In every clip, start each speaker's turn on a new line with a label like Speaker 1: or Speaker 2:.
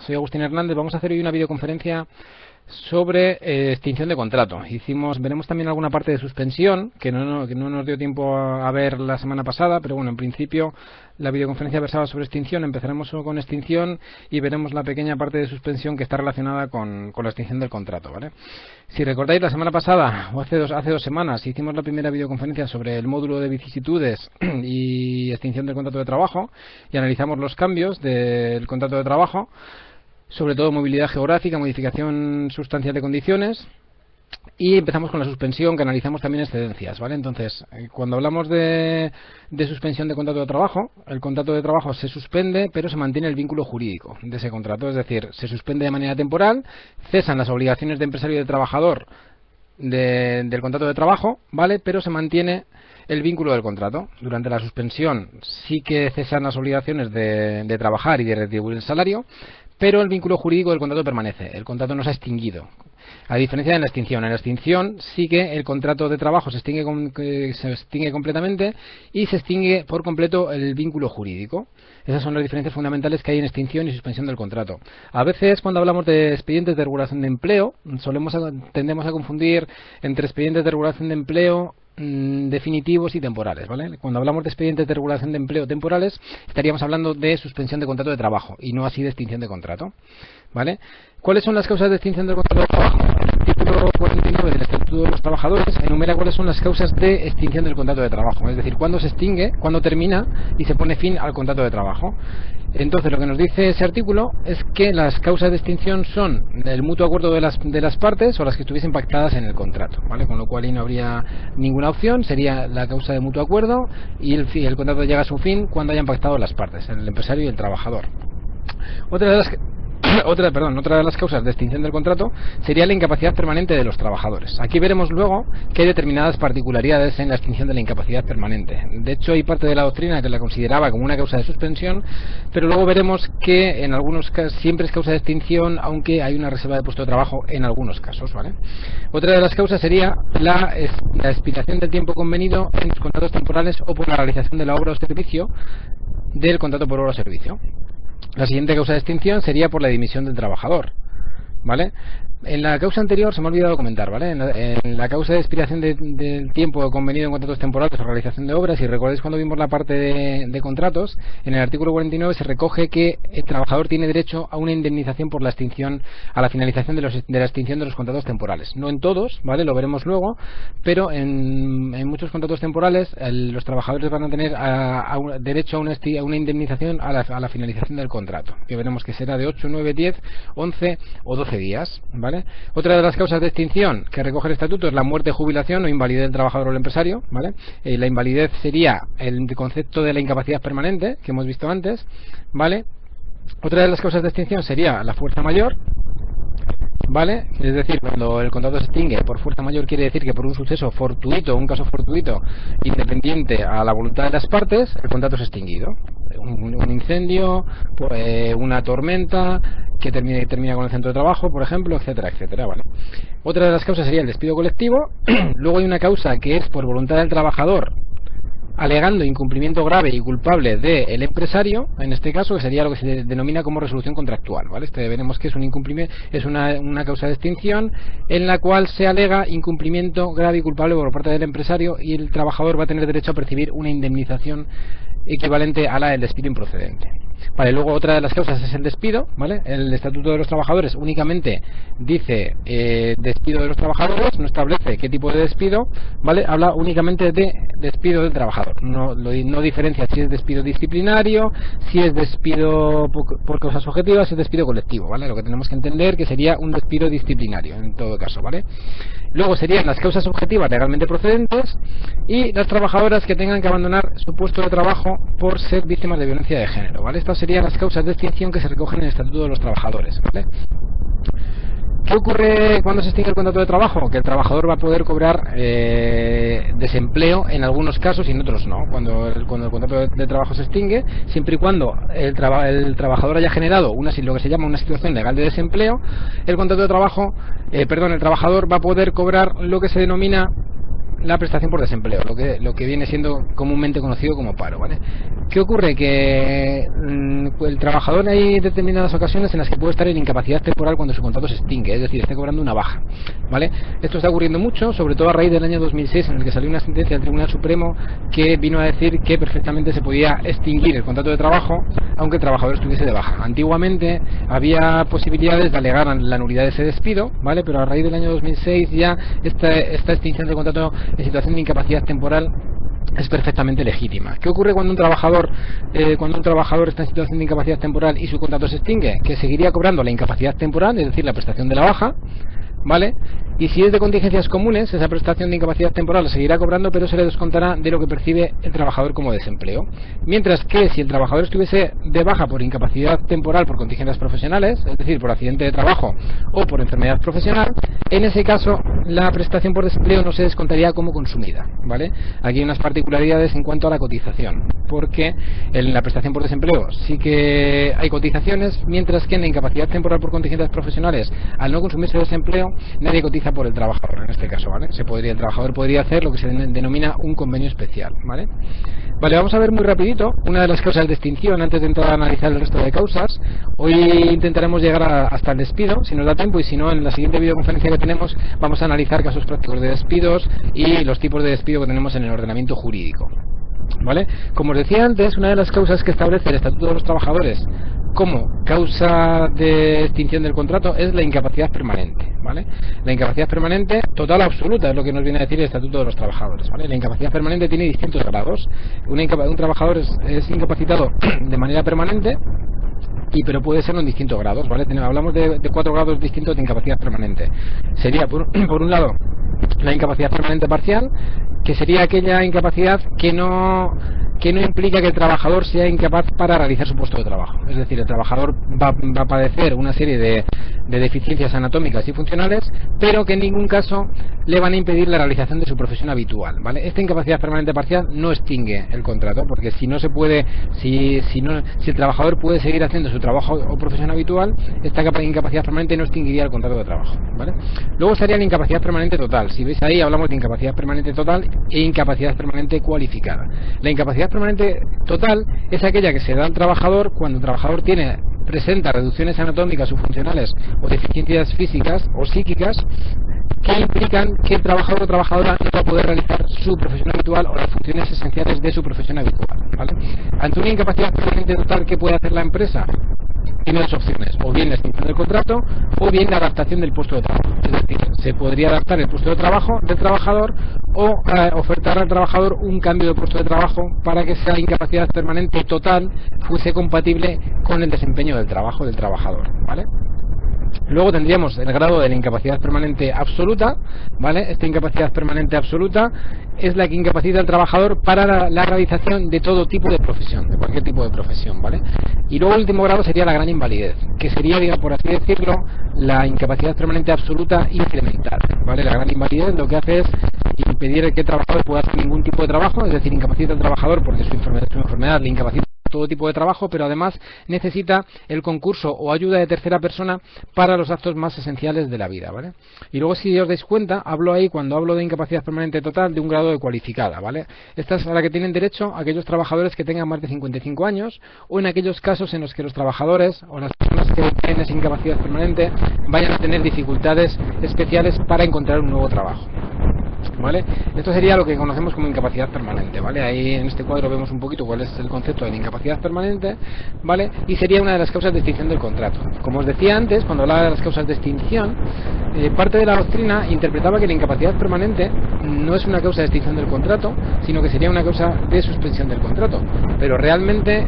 Speaker 1: Soy Agustín Hernández. Vamos a hacer hoy una videoconferencia sobre extinción de contrato. Veremos también alguna parte de suspensión que no nos dio tiempo a ver la semana pasada, pero bueno, en principio la videoconferencia versaba sobre extinción. Empezaremos con extinción y veremos la pequeña parte de suspensión que está relacionada con la extinción del contrato, ¿vale? Si recordáis, la semana pasada o hace dos semanas hicimos la primera videoconferencia sobre el módulo de vicisitudes y extinción del contrato de trabajo y analizamos los cambios del contrato de trabajo, sobre todo movilidad geográfica, modificación sustancial de condiciones, y empezamos con la suspensión, que analizamos también excedencias, ¿vale? Entonces, cuando hablamos de suspensión de contrato de trabajo, el contrato de trabajo se suspende, pero se mantiene el vínculo jurídico de ese contrato, es decir, se suspende de manera temporal, cesan las obligaciones de empresario y de trabajador del contrato de trabajo, ¿vale? Pero se mantiene el vínculo del contrato. Durante la suspensión sí que cesan las obligaciones de trabajar y de retribuir el salario, pero el vínculo jurídico del contrato permanece. El contrato no se ha extinguido. A diferencia de la extinción. En la extinción sí que el contrato de trabajo se extingue completamente y se extingue por completo el vínculo jurídico. Esas son las diferencias fundamentales que hay en extinción y suspensión del contrato. A veces, cuando hablamos de expedientes de regulación de empleo, tendemos a confundir entre expedientes de regulación de empleo definitivos y temporales, ¿vale? Cuando hablamos de expedientes de regulación de empleo temporales, estaríamos hablando de suspensión de contrato de trabajo y no así de extinción de contrato, ¿vale? ¿Cuáles son las causas de extinción del contrato de trabajo? El artículo 49 del Estatuto de los Trabajadores enumera cuáles son las causas de extinción del contrato de trabajo, es decir, cuándo se extingue, cuándo termina y se pone fin al contrato de trabajo. Entonces, lo que nos dice ese artículo es que las causas de extinción son el mutuo acuerdo de las partes o las que estuviesen pactadas en el contrato, ¿vale? Con lo cual ahí no habría ninguna opción, sería la causa de mutuo acuerdo y el contrato llega a su fin cuando hayan pactado las partes, el empresario y el trabajador. Otra de las causas de extinción del contrato sería la incapacidad permanente de los trabajadores. Aquí veremos luego que hay determinadas particularidades en la extinción de la incapacidad permanente. De hecho, hay parte de la doctrina que la consideraba como una causa de suspensión, pero luego veremos que en algunos casos siempre es causa de extinción, aunque hay una reserva de puesto de trabajo en algunos casos, ¿vale? Otra de las causas sería la expiración del tiempo convenido en los contratos temporales o por la realización de la obra o servicio del contrato por obra o servicio. La siguiente causa de extinción sería por la dimisión del trabajador, ¿vale? En la causa anterior se me ha olvidado comentar, ¿vale? En la causa de expiración del tiempo convenido en contratos temporales o realización de obras, si recordáis cuando vimos la parte de contratos, en el artículo 49 se recoge que el trabajador tiene derecho a una indemnización por la extinción, a la finalización de la extinción de los contratos temporales. No en todos, ¿vale? Lo veremos luego, pero en muchos contratos temporales los trabajadores van a tener derecho a una indemnización a la finalización del contrato, que veremos que será de 8, 9, 10, 11 o 12 días, ¿vale? Otra de las causas de extinción que recoge el estatuto es la muerte, jubilación o invalidez del trabajador o el empresario, ¿vale? La invalidez sería el concepto de la incapacidad permanente que hemos visto antes, ¿vale? Otra de las causas de extinción sería la fuerza mayor, ¿vale? Es decir, cuando el contrato se extingue por fuerza mayor, quiere decir que por un suceso fortuito, un caso fortuito, independiente a la voluntad de las partes, el contrato es extinguido. Un incendio, una tormenta que termina con el centro de trabajo, por ejemplo, etcétera, etcétera, ¿vale? Otra de las causas sería el despido colectivo. Luego hay una causa que es por voluntad del trabajador, alegando incumplimiento grave y culpable del empresario, en este caso, que sería lo que se denomina como resolución contractual, ¿vale? Veremos que es un incumplimiento, es una causa de extinción en la cual se alega incumplimiento grave y culpable por parte del empresario y el trabajador va a tener derecho a percibir una indemnización equivalente a la del despido improcedente. Vale, luego otra de las causas es el despido, ¿vale? El Estatuto de los Trabajadores únicamente dice despido de los trabajadores, no establece qué tipo de despido, ¿vale? Habla únicamente de despido del trabajador, no diferencia si es despido disciplinario, si es despido por causas objetivas, si es despido colectivo, ¿vale? Lo que tenemos que entender que sería un despido disciplinario en todo caso, ¿vale? Luego serían las causas objetivas legalmente procedentes y las trabajadoras que tengan que abandonar su puesto de trabajo por ser víctimas de violencia de género, ¿vale? Estas serían las causas de extinción que se recogen en el Estatuto de los Trabajadores, ¿vale? ¿Qué ocurre cuando se extingue el contrato de trabajo? Que el trabajador va a poder cobrar desempleo en algunos casos y en otros no. Cuando el contrato de trabajo se extingue, siempre y cuando el trabajador haya generado lo que se llama una situación legal de desempleo, el contrato de trabajo, el trabajador va a poder cobrar lo que se denomina la prestación por desempleo, lo que viene siendo comúnmente conocido como paro, ¿vale? ¿Qué ocurre? Que el trabajador, hay determinadas ocasiones en las que puede estar en incapacidad temporal cuando su contrato se extingue, es decir, está cobrando una baja, ¿vale? Esto está ocurriendo mucho, sobre todo a raíz del año 2006, en el que salió una sentencia del Tribunal Supremo que vino a decir que perfectamente se podía extinguir el contrato de trabajo aunque el trabajador estuviese de baja. Antiguamente había posibilidades de alegar la nulidad de ese despido, ¿vale? Pero a raíz del año 2006 ya esta extinción del contrato en situación de incapacidad temporal es perfectamente legítima. ¿Qué ocurre cuando un trabajador está en situación de incapacidad temporal y su contrato se extingue? Que seguiría cobrando la incapacidad temporal, es decir, la prestación de la baja, ¿vale? Y si es de contingencias comunes, esa prestación de incapacidad temporal seguirá cobrando, pero se le descontará de lo que percibe el trabajador como desempleo. Mientras que si el trabajador estuviese de baja por incapacidad temporal por contingencias profesionales, es decir, por accidente de trabajo o por enfermedad profesional, en ese caso la prestación por desempleo no se descontaría como consumida, ¿vale? Aquí hay unas particularidades en cuanto a la cotización, porque en la prestación por desempleo sí que hay cotizaciones, mientras que en la incapacidad temporal por contingencias profesionales, al no consumirse el desempleo, nadie cotiza por el trabajador en este caso, ¿vale? El trabajador podría hacer lo que se denomina un convenio especial, ¿vale? Vale, vamos a ver muy rapidito una de las causas de extinción antes de entrar a analizar el resto de causas. Hoy intentaremos llegar hasta el despido, si nos da tiempo, y si no, en la siguiente videoconferencia que tenemos vamos a analizar casos prácticos de despidos y los tipos de despido que tenemos en el ordenamiento jurídico, ¿vale? Como os decía antes, una de las causas que establece el Estatuto de los Trabajadores como causa de extinción del contrato es la incapacidad permanente, ¿vale? La incapacidad permanente total o absoluta es lo que nos viene a decir el Estatuto de los Trabajadores, ¿vale? La incapacidad permanente tiene distintos grados. Un trabajador es incapacitado de manera permanente, pero puede serlo en distintos grados, ¿vale? Hablamos de 4 grados distintos de incapacidad permanente. Sería, por un lado, la incapacidad permanente parcial, que sería aquella incapacidad que no implica que el trabajador sea incapaz para realizar su puesto de trabajo. Es decir, el trabajador va a padecer una serie de deficiencias anatómicas y funcionales, pero que en ningún caso le van a impedir la realización de su profesión habitual, ¿vale? Esta incapacidad permanente parcial no extingue el contrato, porque si el trabajador puede seguir haciendo su trabajo o profesión habitual, esta incapacidad permanente no extinguiría el contrato de trabajo, ¿vale? Luego estaría la incapacidad permanente total. Si veis ahí, hablamos de incapacidad permanente total e incapacidad permanente cualificada. La incapacidad permanente total es aquella que se da al trabajador cuando el trabajador presenta reducciones anatómicas o funcionales o deficiencias físicas o psíquicas que implican que el trabajador o trabajadora no va a poder realizar su profesión habitual o las funciones esenciales de su profesión habitual, ¿vale? Ante una incapacidad permanente total, ¿qué puede hacer la empresa? Tiene dos opciones: o bien la extinción del contrato o bien la adaptación del puesto de trabajo. Es decir, se podría adaptar el puesto de trabajo del trabajador o ofertar al trabajador un cambio de puesto de trabajo para que esa incapacidad permanente total fuese compatible con el desempeño del trabajo del trabajador, ¿vale? Luego tendríamos el grado de la incapacidad permanente absoluta, ¿vale? Esta incapacidad permanente absoluta es la que incapacita al trabajador para la realización de todo tipo de profesión, de cualquier tipo de profesión, ¿vale? Y luego el último grado sería la gran invalidez, que sería, digamos, por así decirlo, la incapacidad permanente absoluta incremental, ¿vale? La gran invalidez lo que hace es impedir que el trabajador pueda hacer ningún tipo de trabajo, es decir, incapacita al trabajador porque su enfermedad le incapacita todo tipo de trabajo, pero además necesita el concurso o ayuda de tercera persona para los actos más esenciales de la vida, ¿vale? Y luego, si os dais cuenta, hablo ahí, cuando hablo de incapacidad permanente total, de un grado de cualificada, ¿vale? Esta es a la que tienen derecho aquellos trabajadores que tengan más de 55 años o en aquellos casos en los que los trabajadores o las personas que tienen esa incapacidad permanente vayan a tener dificultades especiales para encontrar un nuevo trabajo, ¿vale? Esto sería lo que conocemos como incapacidad permanente, ¿vale? Ahí en este cuadro vemos un poquito cuál es el concepto de la incapacidad permanente, ¿vale? Y sería una de las causas de extinción del contrato. Como os decía antes, cuando hablaba de las causas de extinción, parte de la doctrina interpretaba que la incapacidad permanente no es una causa de extinción del contrato, sino que sería una causa de suspensión del contrato. Pero realmente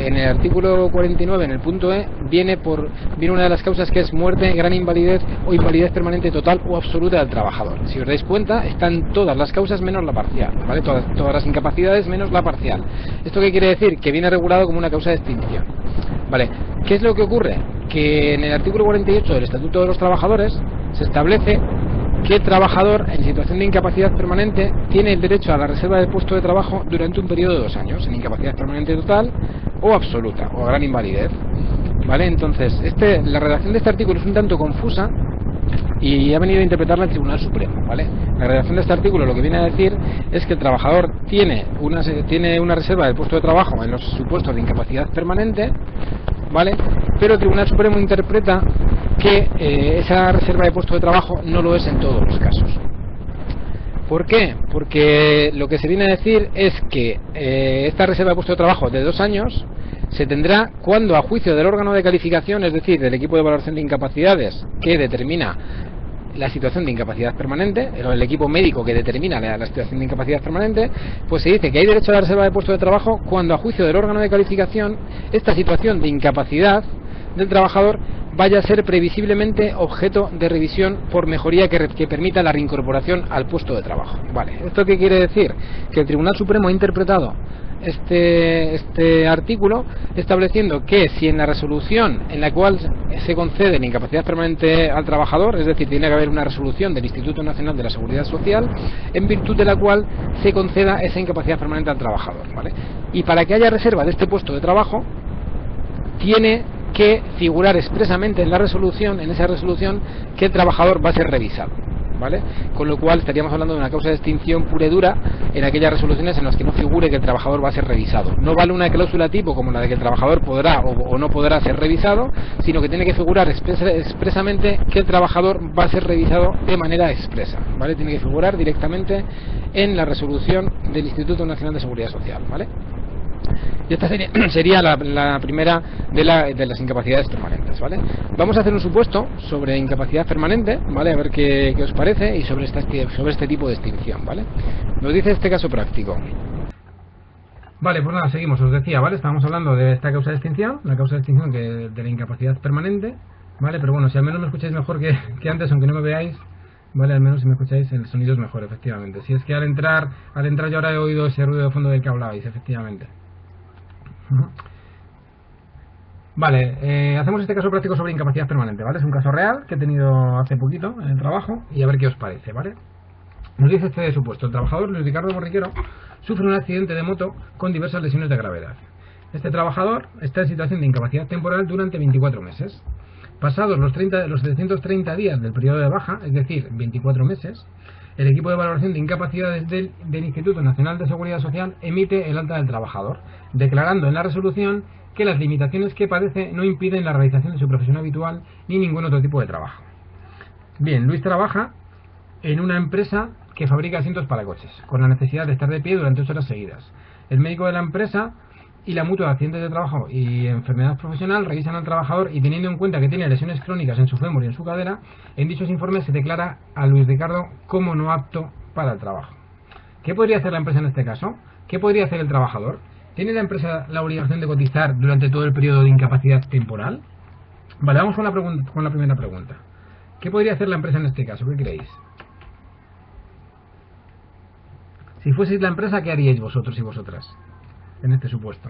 Speaker 1: en el artículo 49, en el punto E, viene una de las causas, que es muerte, gran invalidez o invalidez permanente total o absoluta del trabajador. Si os dais cuenta, están todas las causas menos la parcial, ¿vale? Todas las incapacidades menos la parcial. ¿Esto qué quiere decir? Que viene regulado como una causa de extinción, ¿vale? ¿Qué es lo que ocurre? Que en el artículo 48 del Estatuto de los Trabajadores se establece que el trabajador en situación de incapacidad permanente tiene el derecho a la reserva del puesto de trabajo durante un periodo de 2 años, en incapacidad permanente total o absoluta, o gran invalidez, ¿vale? Entonces, la redacción de este artículo es un tanto confusa, y ha venido a interpretarla el Tribunal Supremo, ¿vale? La redacción de este artículo lo que viene a decir es que el trabajador tiene una reserva del puesto de trabajo en los supuestos de incapacidad permanente, ¿vale? Pero el Tribunal Supremo interpreta que esa reserva de puesto de trabajo no lo es en todos los casos. ¿Por qué? Porque lo que se viene a decir es que esta reserva de puesto de trabajo de 2 años se tendrá cuando, a juicio del órgano de calificación, es decir, del equipo de valoración de incapacidades que determina la situación de incapacidad permanente, el equipo médico que determina la situación de incapacidad permanente, pues se dice que hay derecho a la reserva de puesto de trabajo cuando, a juicio del órgano de calificación, esta situación de incapacidad del trabajador vaya a ser previsiblemente objeto de revisión por mejoría que permita la reincorporación al puesto de trabajo. Vale, ¿esto qué quiere decir? Que el Tribunal Supremo ha interpretado este artículo estableciendo que si en la resolución en la cual se concede la incapacidad permanente al trabajador, es decir, tiene que haber una resolución del Instituto Nacional de la Seguridad Social en virtud de la cual se conceda esa incapacidad permanente al trabajador, ¿vale? Y para que haya reserva de este puesto de trabajo tiene que figurar expresamente en la resolución, en esa resolución, que el trabajador va a ser revisado, ¿vale? Con lo cual estaríamos hablando de una causa de extinción pura y dura en aquellas resoluciones en las que no figure que el trabajador va a ser revisado. No vale una cláusula tipo como la de que el trabajador podrá o no podrá ser revisado, sino que tiene que figurar expresamente que el trabajador va a ser revisado de manera expresa, ¿vale? Tiene que figurar directamente en la resolución del Instituto Nacional de Seguridad Social, ¿vale? Y esta sería la primera de las incapacidades permanentes, ¿vale? Vamos a hacer un supuesto sobre incapacidad permanente, ¿vale? A ver qué os parece y sobre este tipo de extinción, ¿vale? Nos dice este caso práctico. Vale, pues nada, seguimos, os decía, ¿vale? Estábamos hablando de esta causa de extinción, la causa de extinción de la incapacidad permanente, ¿vale? Pero bueno, si al menos me escucháis mejor que antes, aunque no me veáis, ¿vale? Al menos si me escucháis el sonido es mejor, efectivamente. Si es que al entrar yo ahora he oído ese ruido de fondo del que hablabais, efectivamente. Vale, hacemos este caso práctico sobre incapacidad permanente, ¿vale? Es un caso real que he tenido hace poquito en el trabajo y a ver qué os parece, ¿vale? Nos dice este supuesto: el trabajador Luis Ricardo Borriquero sufre un accidente de moto con diversas lesiones de gravedad. Este trabajador está en situación de incapacidad temporal durante 24 meses. Pasados los 730 días del periodo de baja, es decir, 24 meses, el equipo de valoración de incapacidades del Instituto Nacional de Seguridad Social emite el alta del trabajador, declarando en la resolución que las limitaciones que padece no impiden la realización de su profesión habitual ni ningún otro tipo de trabajo. Bien, Luis trabaja en una empresa que fabrica asientos para coches, con la necesidad de estar de pie durante 8 horas seguidas. El médico de la empresa y la mutua de accidentes de trabajo y enfermedad profesional revisan al trabajador y, teniendo en cuenta que tiene lesiones crónicas en su fémur y en su cadera, en dichos informes se declara a Luis Ricardo como no apto para el trabajo. ¿Qué podría hacer la empresa en este caso? ¿Qué podría hacer el trabajador? ¿Tiene la empresa la obligación de cotizar durante todo el periodo de incapacidad temporal? Vale, vamos con la primera pregunta. ¿Qué podría hacer la empresa en este caso? ¿Qué creéis? Si fueseis la empresa, ¿qué haríais vosotros y vosotras en este supuesto?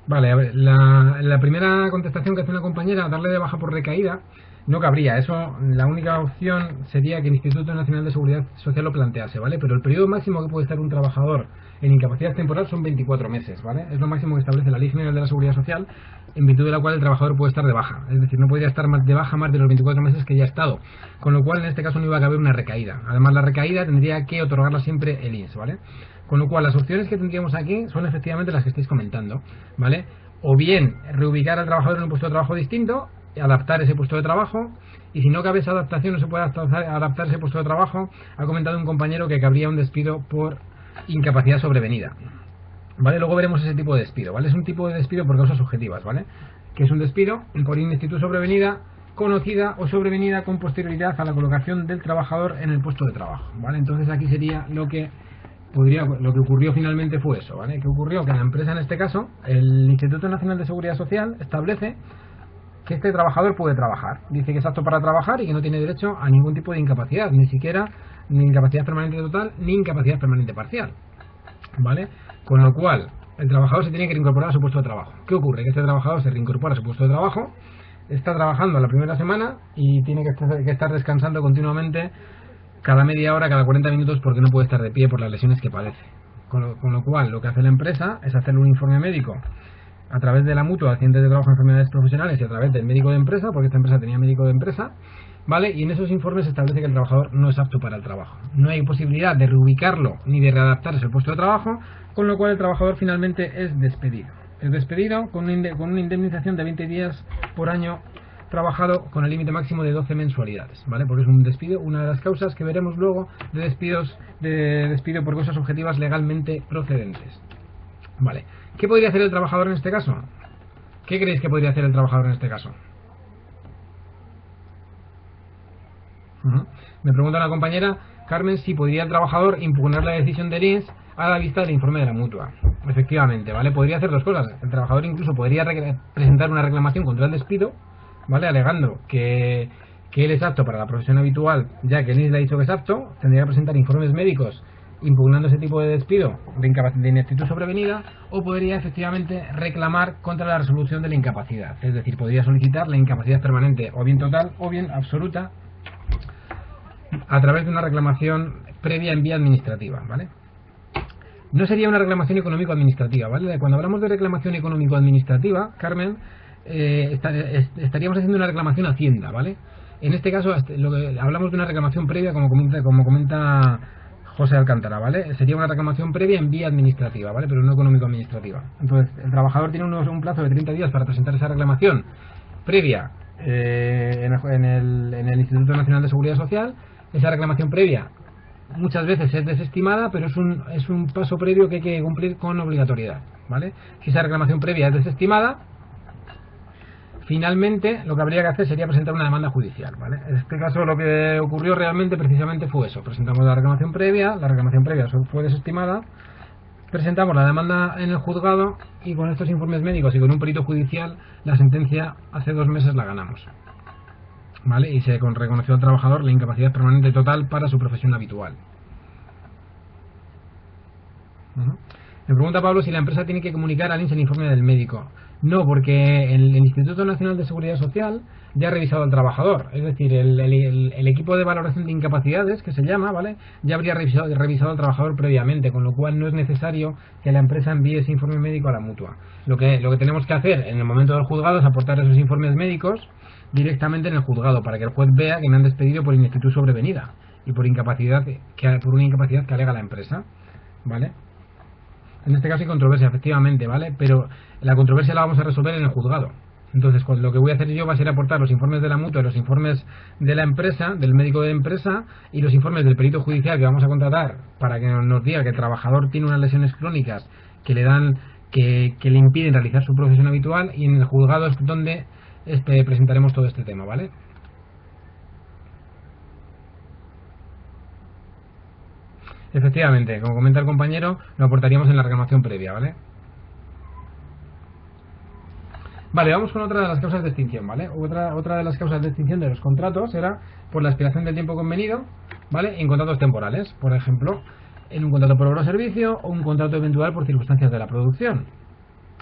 Speaker 1: Vale, a ver, la primera contestación que hace una compañera, darle de baja por recaída, no cabría. Eso, la única opción sería que el Instituto Nacional de Seguridad Social lo plantease, ¿vale? Pero el periodo máximo que puede estar un trabajador en incapacidad temporal son 24 meses, ¿vale? Es lo máximo que establece la Ley General de la Seguridad Social, en virtud de la cual el trabajador puede estar de baja. Es decir, no podría estar de baja más de los 24 meses que ya ha estado. Con lo cual, en este caso, no iba a caber una recaída. Además, la recaída tendría que otorgarla siempre el INS, ¿vale? Con lo cual, las opciones que tendríamos aquí son efectivamente las que estáis comentando, ¿vale? O bien reubicar al trabajador en un puesto de trabajo distinto, adaptar ese puesto de trabajo, y si no cabe esa adaptación, no se puede adaptar ese puesto de trabajo, ha comentado un compañero que cabría un despido por incapacidad sobrevenida, ¿vale? Luego veremos ese tipo de despido, ¿vale? Es un tipo de despido por causas subjetivas, ¿vale? Que es un despido por ineptitud sobrevenida, conocida o sobrevenida con posterioridad a la colocación del trabajador en el puesto de trabajo, ¿vale? Entonces aquí sería lo que ocurrió finalmente fue eso, ¿vale? ¿Qué ocurrió? Que la empresa, en este caso, el Instituto Nacional de Seguridad Social, establece que este trabajador puede trabajar. Dice que es apto para trabajar y que no tiene derecho a ningún tipo de incapacidad, ni siquiera ni incapacidad permanente total, ni incapacidad permanente parcial, ¿vale? Con lo cual, el trabajador se tiene que reincorporar a su puesto de trabajo. ¿Qué ocurre? Que este trabajador se reincorpora a su puesto de trabajo, está trabajando la primera semana y tiene que estar descansando continuamente cada media hora, cada 40 minutos, porque no puede estar de pie por las lesiones que padece. Con lo cual, lo que hace la empresa es hacerle un informe médico a través de la mutua de accidentes de trabajo, enfermedades profesionales, y a través del médico de empresa, porque esta empresa tenía médico de empresa, ¿vale? Y en esos informes se establece que el trabajador no es apto para el trabajo. No hay posibilidad de reubicarlo ni de readaptarse al puesto de trabajo, con lo cual el trabajador finalmente es despedido. Es despedido con una indemnización de 20 días por año trabajado, con el límite máximo de 12 mensualidades, ¿vale? Porque es un despido, una de las causas que veremos luego de despido por causas objetivas legalmente procedentes. Vale. ¿Qué podría hacer el trabajador en este caso? ¿Qué creéis que podría hacer el trabajador en este caso? Me pregunta una compañera, Carmen, si podría el trabajador impugnar la decisión del INS a la vista del informe de la mutua. Efectivamente, ¿vale? Podría hacer dos cosas. El trabajador incluso podría presentar una reclamación contra el despido, ¿vale? Alegando que él es apto para la profesión habitual, ya que el INS le ha dicho que es apto. Tendría que presentar informes médicos impugnando ese tipo de despido de ineptitud sobrevenida, o podría efectivamente reclamar contra la resolución de la incapacidad. Es decir, podría solicitar la incapacidad permanente, o bien total o bien absoluta, a través de una reclamación previa en vía administrativa, ¿vale? No sería una reclamación económico-administrativa, ¿vale? Cuando hablamos de reclamación económico-administrativa, Carmen, estaríamos haciendo una reclamación a Hacienda, ¿vale? En este caso hablamos de una reclamación previa, como comenta José Alcántara, ¿vale? Sería una reclamación previa en vía administrativa, ¿vale? Pero no económico-administrativa. Entonces, el trabajador tiene un plazo de 30 días para presentar esa reclamación previa en el Instituto Nacional de Seguridad Social. Esa reclamación previa muchas veces es desestimada, pero es un paso previo que hay que cumplir con obligatoriedad, ¿vale? Si esa reclamación previa es desestimada, finalmente lo que habría que hacer sería presentar una demanda judicial, ¿vale? En este caso lo que ocurrió realmente precisamente fue eso. Presentamos la reclamación previa fue desestimada, presentamos la demanda en el juzgado, y con estos informes médicos y con un perito judicial, la sentencia hace 2 meses la ganamos, ¿vale? Y se reconoció al trabajador la incapacidad permanente total para su profesión habitual. Me pregunta Pablo si la empresa tiene que comunicar al INS el informe del médico. No, porque el Instituto Nacional de Seguridad Social ya ha revisado al trabajador. Es decir, el equipo de valoración de incapacidades, que se llama, ¿vale?, ya habría revisado al trabajador previamente, con lo cual no es necesario que la empresa envíe ese informe médico a la mutua. Lo que tenemos que hacer en el momento del juzgado es aportar esos informes médicos directamente en el juzgado, para que el juez vea que me han despedido por ineptitud sobrevenida y por una incapacidad que alega la empresa, ¿vale? En este caso hay controversia, efectivamente, ¿vale? Pero la controversia la vamos a resolver en el juzgado. Entonces, lo que voy a hacer yo va a ser aportar los informes de la mutua, los informes de la empresa, del médico de empresa, y los informes del perito judicial que vamos a contratar, para que nos diga que el trabajador tiene unas lesiones crónicas que le impiden realizar su profesión habitual, y en el juzgado es donde presentaremos todo este tema, ¿vale? Efectivamente, como comenta el compañero, lo aportaríamos en la reclamación previa, ¿vale? Vale, vamos con otra de las causas de extinción, ¿vale? Otra de las causas de extinción de los contratos era por la expiración del tiempo convenido, ¿vale?, en contratos temporales. Por ejemplo, en un contrato por obra o servicio, o un contrato eventual por circunstancias de la producción,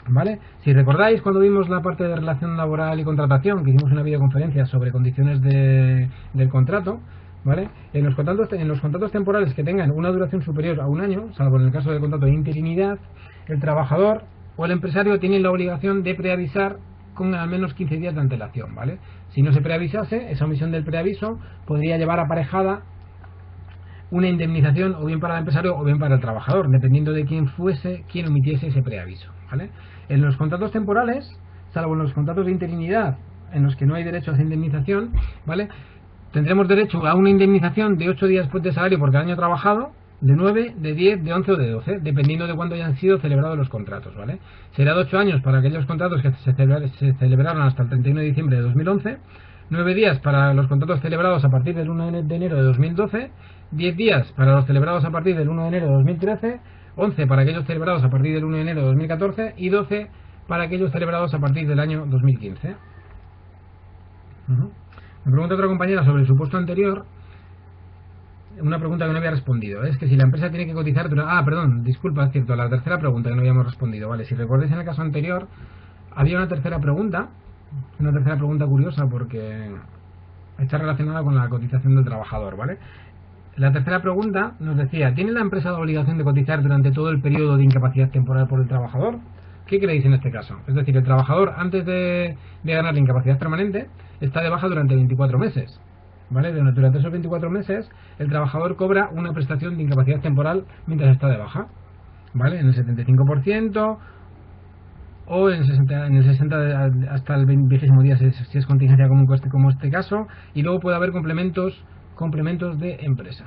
Speaker 1: ¿vale? Si recordáis, cuando vimos la parte de relación laboral y contratación, que hicimos una videoconferencia sobre condiciones del contrato, ¿vale? En los contratos temporales que tengan una duración superior a 1 año, salvo en el caso del contrato de interinidad, el trabajador o el empresario tienen la obligación de preavisar con al menos 15 días de antelación, ¿vale? Si no se preavisase, esa omisión del preaviso podría llevar aparejada una indemnización, o bien para el empresario o bien para el trabajador, dependiendo de quién fuese quien omitiese ese preaviso, ¿vale? En los contratos temporales, salvo en los contratos de interinidad, en los que no hay derecho a esa indemnización, ¿vale?, tendremos derecho a una indemnización de 8 días después de salario por cada año trabajado, de 9, de 10, de 11 o de 12, dependiendo de cuándo hayan sido celebrados los contratos, ¿vale? Será de 8 años para aquellos contratos que se celebraron hasta el 31 de diciembre de 2011, 9 días para los contratos celebrados a partir del 1 de enero de 2012, 10 días para los celebrados a partir del 1 de enero de 2013, 11 para aquellos celebrados a partir del 1 de enero de 2014 y 12 para aquellos celebrados a partir del año 2015. Me pregunta otra compañera sobre el supuesto anterior, una pregunta que no había respondido. Es que si la empresa tiene que cotizar... disculpa, es cierto, la tercera pregunta que no habíamos respondido. Vale, si recordáis, en el caso anterior había una tercera pregunta, Una tercera pregunta curiosa porque está relacionada con la cotización del trabajador, ¿vale? La tercera pregunta nos decía, ¿tiene la empresa la obligación de cotizar durante todo el periodo de incapacidad temporal por el trabajador? ¿Qué creéis en este caso? Es decir, el trabajador antes de ganar la incapacidad permanente está de baja durante 24 meses. ¿Vale? Durante esos 24 meses el trabajador cobra una prestación de incapacidad temporal mientras está de baja. ¿Vale? En el 75% o en el 60 hasta el 20º día si es contingencia como este caso, y luego puede haber complementos de empresa.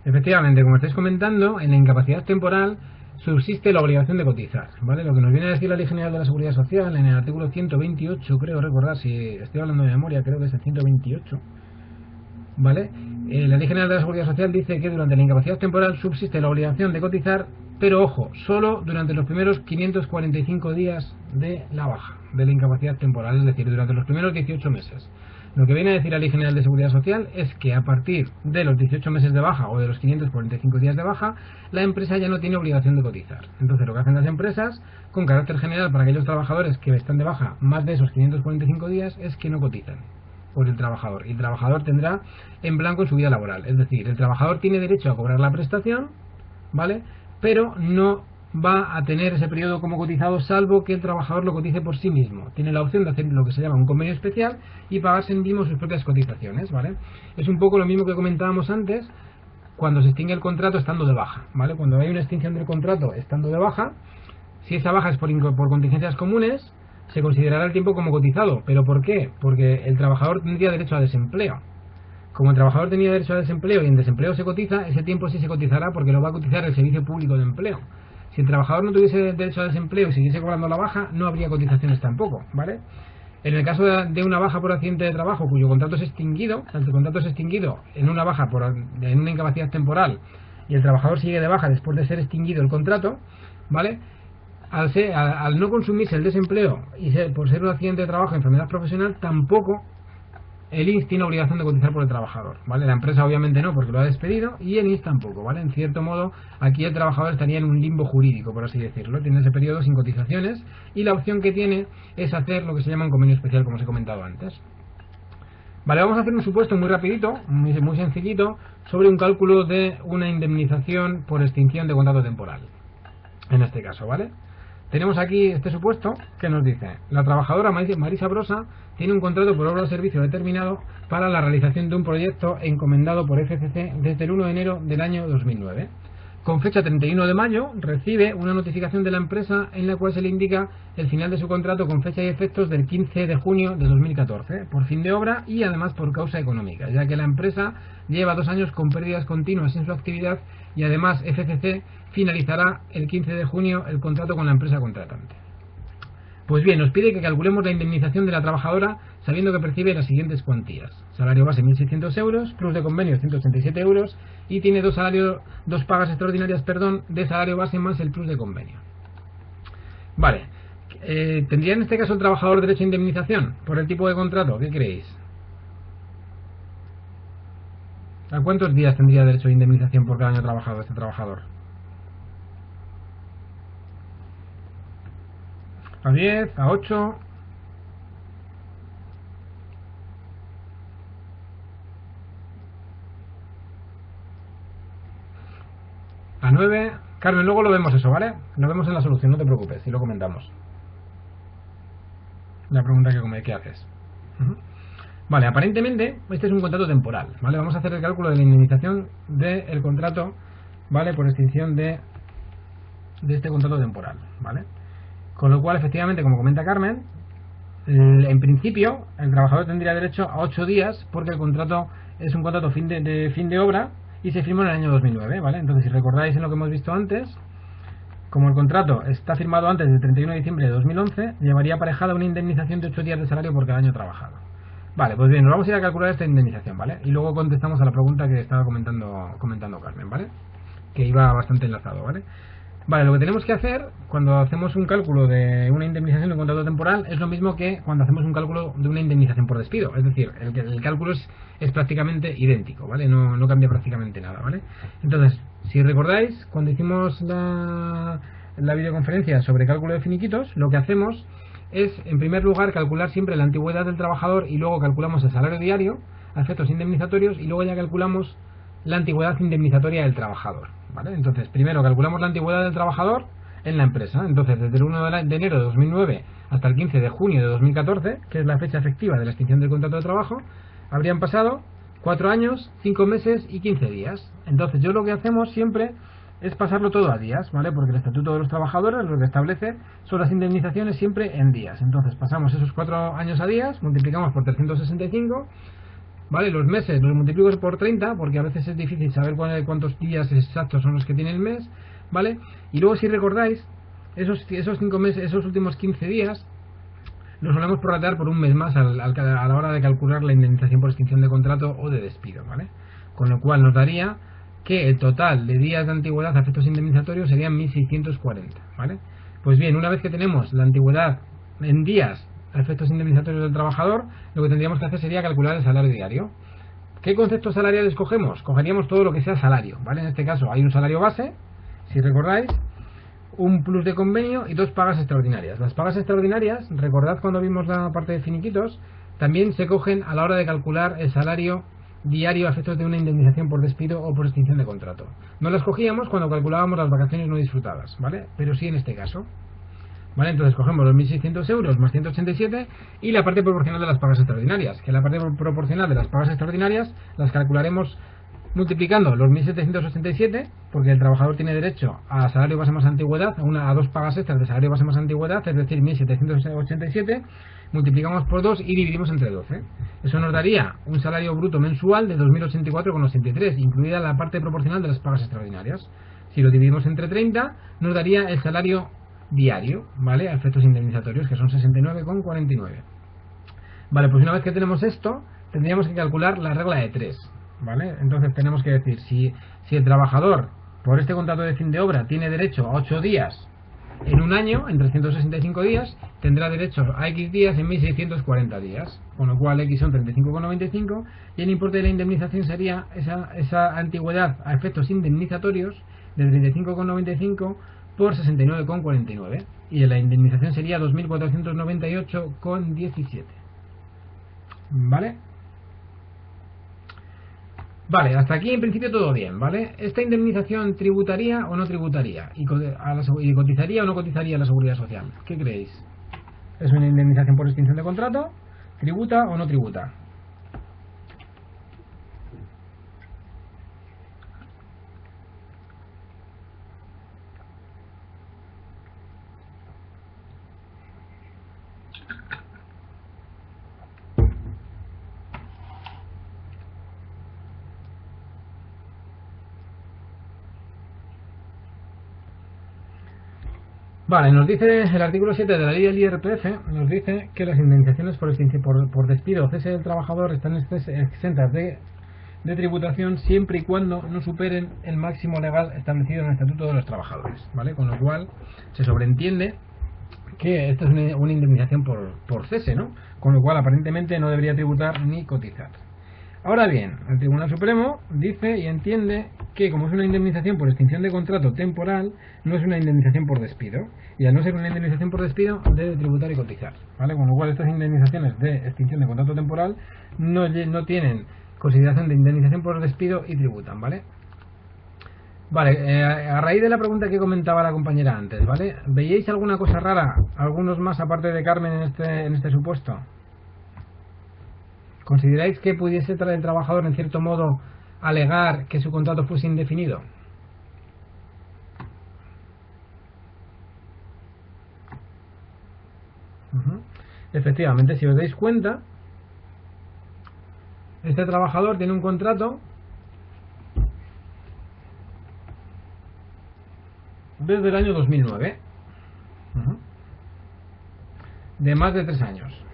Speaker 1: Efectivamente, como estáis comentando, en la incapacidad temporal subsiste la obligación de cotizar, ¿vale? Lo que nos viene a decir la Ley General de la Seguridad Social en el artículo 128, creo recordar, si estoy hablando de memoria, creo que es el 128, ¿vale? La Ley General de la Seguridad Social dice que durante la incapacidad temporal subsiste la obligación de cotizar, pero ojo, solo durante los primeros 545 días de la baja, de la incapacidad temporal, es decir, durante los primeros 18 meses. Lo que viene a decir la Ley General de Seguridad Social es que a partir de los 18 meses de baja o de los 545 días de baja, la empresa ya no tiene obligación de cotizar. Entonces, lo que hacen las empresas, con carácter general para aquellos trabajadores que están de baja más de esos 545 días, es que no cotizan por el trabajador. Y el trabajador tendrá en blanco en su vida laboral. Es decir, el trabajador tiene derecho a cobrar la prestación, ¿vale? Pero no va a tener ese periodo como cotizado, salvo que el trabajador lo cotice por sí mismo. Tiene la opción de hacer lo que se llama un convenio especial y pagarse en mismo sus propias cotizaciones, ¿vale? Es un poco lo mismo que comentábamos antes cuando se extingue el contrato estando de baja, ¿vale? Cuando hay una extinción del contrato estando de baja, si esa baja es por contingencias comunes, se considerará el tiempo como cotizado. ¿Pero por qué? Porque el trabajador tendría derecho a desempleo. Como el trabajador tenía derecho a desempleo y en desempleo se cotiza, ese tiempo sí se cotizará porque lo va a cotizar el Servicio Público de Empleo. Si el trabajador no tuviese derecho a desempleo y siguiese cobrando la baja, no habría cotizaciones tampoco, ¿vale? En el caso de una baja por accidente de trabajo cuyo contrato es extinguido, el contrato es extinguido en una baja en una incapacidad temporal y el trabajador sigue de baja después de ser extinguido el contrato, ¿vale? Al no consumirse el desempleo y por ser un accidente de trabajo, enfermedad profesional, tampoco el INS tiene obligación de cotizar por el trabajador, ¿vale? La empresa obviamente no, porque lo ha despedido, y el INS tampoco, ¿vale? En cierto modo, aquí el trabajador estaría en un limbo jurídico, por así decirlo. Tiene ese periodo sin cotizaciones, y la opción que tiene es hacer lo que se llama un convenio especial, como os he comentado antes. Vale, vamos a hacer un supuesto muy rapidito, muy sencillito, sobre un cálculo de una indemnización por extinción de contrato temporal. En este caso, ¿vale? Tenemos aquí este supuesto que nos dice: la trabajadora Marisa Brosa tiene un contrato por obra o servicio determinado para la realización de un proyecto encomendado por FCC desde el 1 de enero del año 2009. Con fecha 31 de mayo recibe una notificación de la empresa en la cual se le indica el final de su contrato con fecha y efectos del 15 de junio de 2014 por fin de obra y además por causa económica, ya que la empresa lleva 2 años con pérdidas continuas en su actividad y además FCC finalizará el 15 de junio el contrato con la empresa contratante. Pues bien, nos pide que calculemos la indemnización de la trabajadora sabiendo que percibe las siguientes cuantías: salario base 1.600 euros, plus de convenio 187 euros y tiene dos pagas extraordinarias de salario base más el plus de convenio. Vale, ¿tendría en este caso el trabajador derecho a indemnización por el tipo de contrato? ¿Qué creéis? ¿A cuántos días tendría derecho a indemnización por cada año trabajado este trabajador? ¿A 10? ¿A 8? ¿A 9? Carmen, luego lo vemos eso, ¿vale? Lo vemos en la solución, no te preocupes, y lo comentamos. La pregunta que haces. Vale, aparentemente este es un contrato temporal, ¿vale? Vamos a hacer el cálculo de la indemnización del contrato, ¿vale? Por extinción de este contrato temporal, ¿vale? Con lo cual, efectivamente, como comenta Carmen, en principio el trabajador tendría derecho a 8 días porque el contrato es un contrato de fin de obra y se firmó en el año 2009, ¿vale? Entonces, si recordáis en lo que hemos visto antes, como el contrato está firmado antes del 31 de diciembre de 2011, llevaría aparejada una indemnización de 8 días de salario por cada año trabajado. Vale, pues bien, nos vamos a ir a calcular esta indemnización, ¿vale? Y luego contestamos a la pregunta que estaba comentando Carmen, ¿vale? Que iba bastante enlazado, ¿vale? Vale, lo que tenemos que hacer cuando hacemos un cálculo de una indemnización de un contrato temporal es lo mismo que cuando hacemos un cálculo de una indemnización por despido. Es decir, el cálculo es prácticamente idéntico, ¿vale? No cambia prácticamente nada, ¿vale? Entonces, si recordáis, cuando hicimos la videoconferencia sobre cálculo de finiquitos, lo que hacemos es, en primer lugar, calcular siempre la antigüedad del trabajador y luego calculamos el salario diario a efectos indemnizatorios y luego ya calculamos la antigüedad indemnizatoria del trabajador, ¿vale? Entonces, primero calculamos la antigüedad del trabajador en la empresa. Entonces, desde el 1 de enero de 2009 hasta el 15 de junio de 2014, que es la fecha efectiva de la extinción del contrato de trabajo, habrían pasado 4 años, 5 meses y 15 días. Entonces, lo que hacemos siempre es pasarlo todo a días, ¿vale? Porque el Estatuto de los Trabajadores lo que establece son las indemnizaciones siempre en días. Entonces, pasamos esos 4 años a días, multiplicamos por 365, ¿vale? Los meses los multiplico por 30, porque a veces es difícil saber cuántos días exactos son los que tiene el mes, ¿vale? Y luego, si recordáis, esos 5 meses, esos últimos 15 días, los solemos prorratear por un mes más a la hora de calcular la indemnización por extinción de contrato o de despido, ¿vale? Con lo cual nos daría que el total de días de antigüedad a efectos indemnizatorios serían 1640, ¿vale? Pues bien, una vez que tenemos la antigüedad en días a efectos indemnizatorios del trabajador, lo que tendríamos que hacer sería calcular el salario diario. ¿Qué concepto salarial escogemos? Cogeríamos todo lo que sea salario, ¿vale? En este caso hay un salario base, si recordáis, un plus de convenio y 2 pagas extraordinarias. Las pagas extraordinarias, recordad cuando vimos la parte de finiquitos, también se cogen a la hora de calcular el salario diario a efectos de una indemnización por despido o por extinción de contrato. No las cogíamos cuando calculábamos las vacaciones no disfrutadas, ¿vale? Pero sí en este caso. ¿Vale? Entonces cogemos los 1.600 euros más 187 y la parte proporcional de las pagas extraordinarias, que la parte proporcional de las pagas extraordinarias las calcularemos multiplicando los 1.787, porque el trabajador tiene derecho a salario base más antigüedad, a 2 pagas extras de salario base más antigüedad, es decir, 1.787, multiplicamos por 2 y dividimos entre 12. Eso nos daría un salario bruto mensual de 2.084,83, incluida la parte proporcional de las pagas extraordinarias. Si lo dividimos entre 30, nos daría el salario diario, ¿vale? A efectos indemnizatorios, que son 69,49. Vale, pues una vez que tenemos esto, tendríamos que calcular la regla de 3, ¿vale? Entonces tenemos que decir, si el trabajador, por este contrato de fin de obra, tiene derecho a 8 días en un año, en 365 días, tendrá derecho a X días en 1.640 días, con lo cual X son 35,95, y el importe de la indemnización sería esa antigüedad a efectos indemnizatorios de 35,95 por 69,49, y la indemnización sería 2.498,17. ¿Vale? Vale, hasta aquí en principio todo bien, ¿vale? ¿Esta indemnización tributaría o no tributaría? ¿Y cotizaría o no cotizaría a la Seguridad Social? ¿Qué creéis? ¿Es una indemnización por extinción de contrato? ¿Tributa o no tributa? Vale, nos dice el artículo 7 de la ley del IRPF, nos dice que las indemnizaciones por despido o cese del trabajador están exentas de tributación siempre y cuando no superen el máximo legal establecido en el Estatuto de los Trabajadores, ¿vale? Con lo cual se sobreentiende que esta es una indemnización por cese, ¿no? Con lo cual aparentemente no debería tributar ni cotizar. Ahora bien, el Tribunal Supremo dice y entiende que como es una indemnización por extinción de contrato temporal, no es una indemnización por despido, y al no ser una indemnización por despido debe tributar y cotizar, ¿vale? Con lo cual estas indemnizaciones de extinción de contrato temporal no tienen consideración de indemnización por despido y tributan, ¿vale? Vale, a raíz de la pregunta que comentaba la compañera antes, ¿vale? ¿Veíais alguna cosa rara, algunos más aparte de Carmen en este supuesto? ¿Consideráis que pudiese el trabajador en cierto modo alegar que su contrato fuese indefinido? Efectivamente, si os dais cuenta, este trabajador tiene un contrato desde el año 2009 de más de 3 años.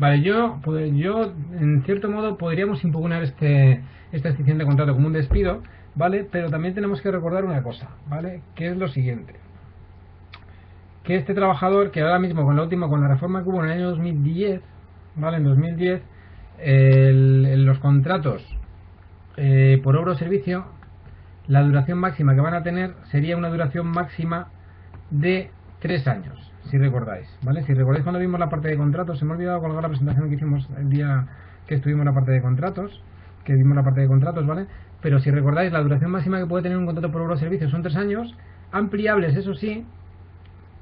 Speaker 1: Vale, yo en cierto modo podríamos impugnar esta extinción de contrato como un despido, ¿vale? Pero también tenemos que recordar una cosa, ¿vale? Que es lo siguiente. Que este trabajador, que ahora mismo con la reforma que hubo en el año 2010, ¿vale? En 2010, los contratos por obra o servicio, la duración máxima que van a tener sería una duración máxima de 3 años, si recordáis, ¿vale? Si recordáis cuando vimos la parte de contratos, se me ha olvidado colgar la presentación que hicimos el día que estuvimos en la parte de contratos, ¿vale? Pero si recordáis, la duración máxima que puede tener un contrato por obra o servicio son 3 años, ampliables, eso sí,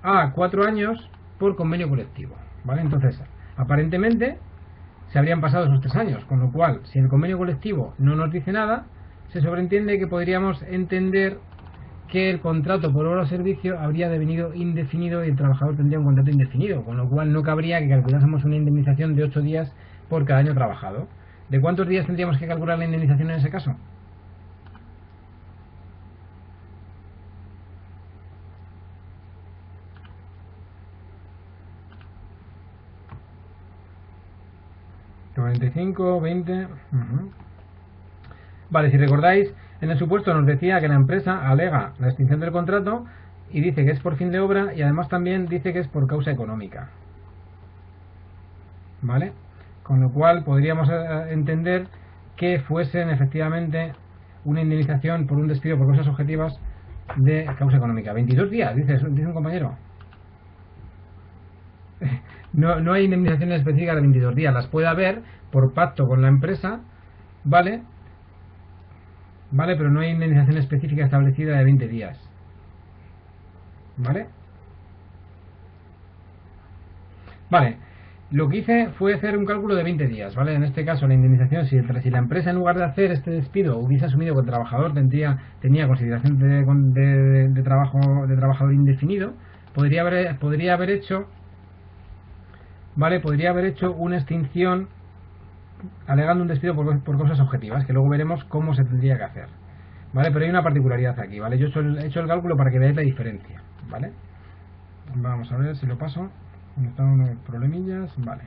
Speaker 1: a 4 años por convenio colectivo, ¿vale? Entonces, aparentemente se habrían pasado esos 3 años, con lo cual, si el convenio colectivo no nos dice nada, se sobreentiende que podríamos entender que el contrato por obra o servicio habría devenido indefinido y el trabajador tendría un contrato indefinido, con lo cual no cabría que calculásemos una indemnización de 8 días por cada año trabajado. ¿De cuántos días tendríamos que calcular la indemnización en ese caso? ¿45, 20? Vale, si recordáis, en el supuesto nos decía que la empresa alega la extinción del contrato y dice que es por fin de obra y además también dice que es por causa económica. ¿Vale? Con lo cual podríamos entender que fuesen efectivamente una indemnización por un despido por causas objetivas de causa económica. 22 días, dice un compañero. No hay indemnizaciones específicas de 22 días, las puede haber por pacto con la empresa, ¿vale? ¿Vale? Pero no hay indemnización específica establecida de 20 días. ¿Vale? Vale. Lo que hice fue hacer un cálculo de 20 días, ¿vale? En este caso la indemnización, si la empresa en lugar de hacer este despido hubiese asumido que el trabajador tenía consideración de trabajador indefinido, podría haber hecho, ¿vale? Podría haber hecho una extinción alegando un despido por causas objetivas, que luego veremos cómo se tendría que hacer, ¿vale? Pero hay una particularidad aquí, ¿vale? Yo he hecho el cálculo para que veáis la diferencia, ¿vale? Vamos a ver si lo paso. Están unos problemillas, vale.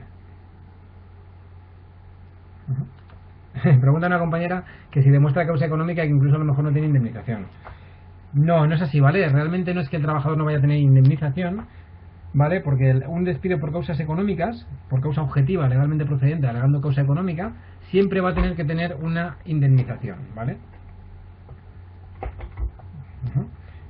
Speaker 1: Pregunta una compañera que si demuestra causa económica que incluso a lo mejor no tiene indemnización. No es así, ¿vale? Realmente no es que el trabajador no vaya a tener indemnización, ¿vale? Porque un despido por causas económicas, por causa objetiva legalmente procedente, alegando causa económica, siempre va a tener que tener una indemnización, ¿vale?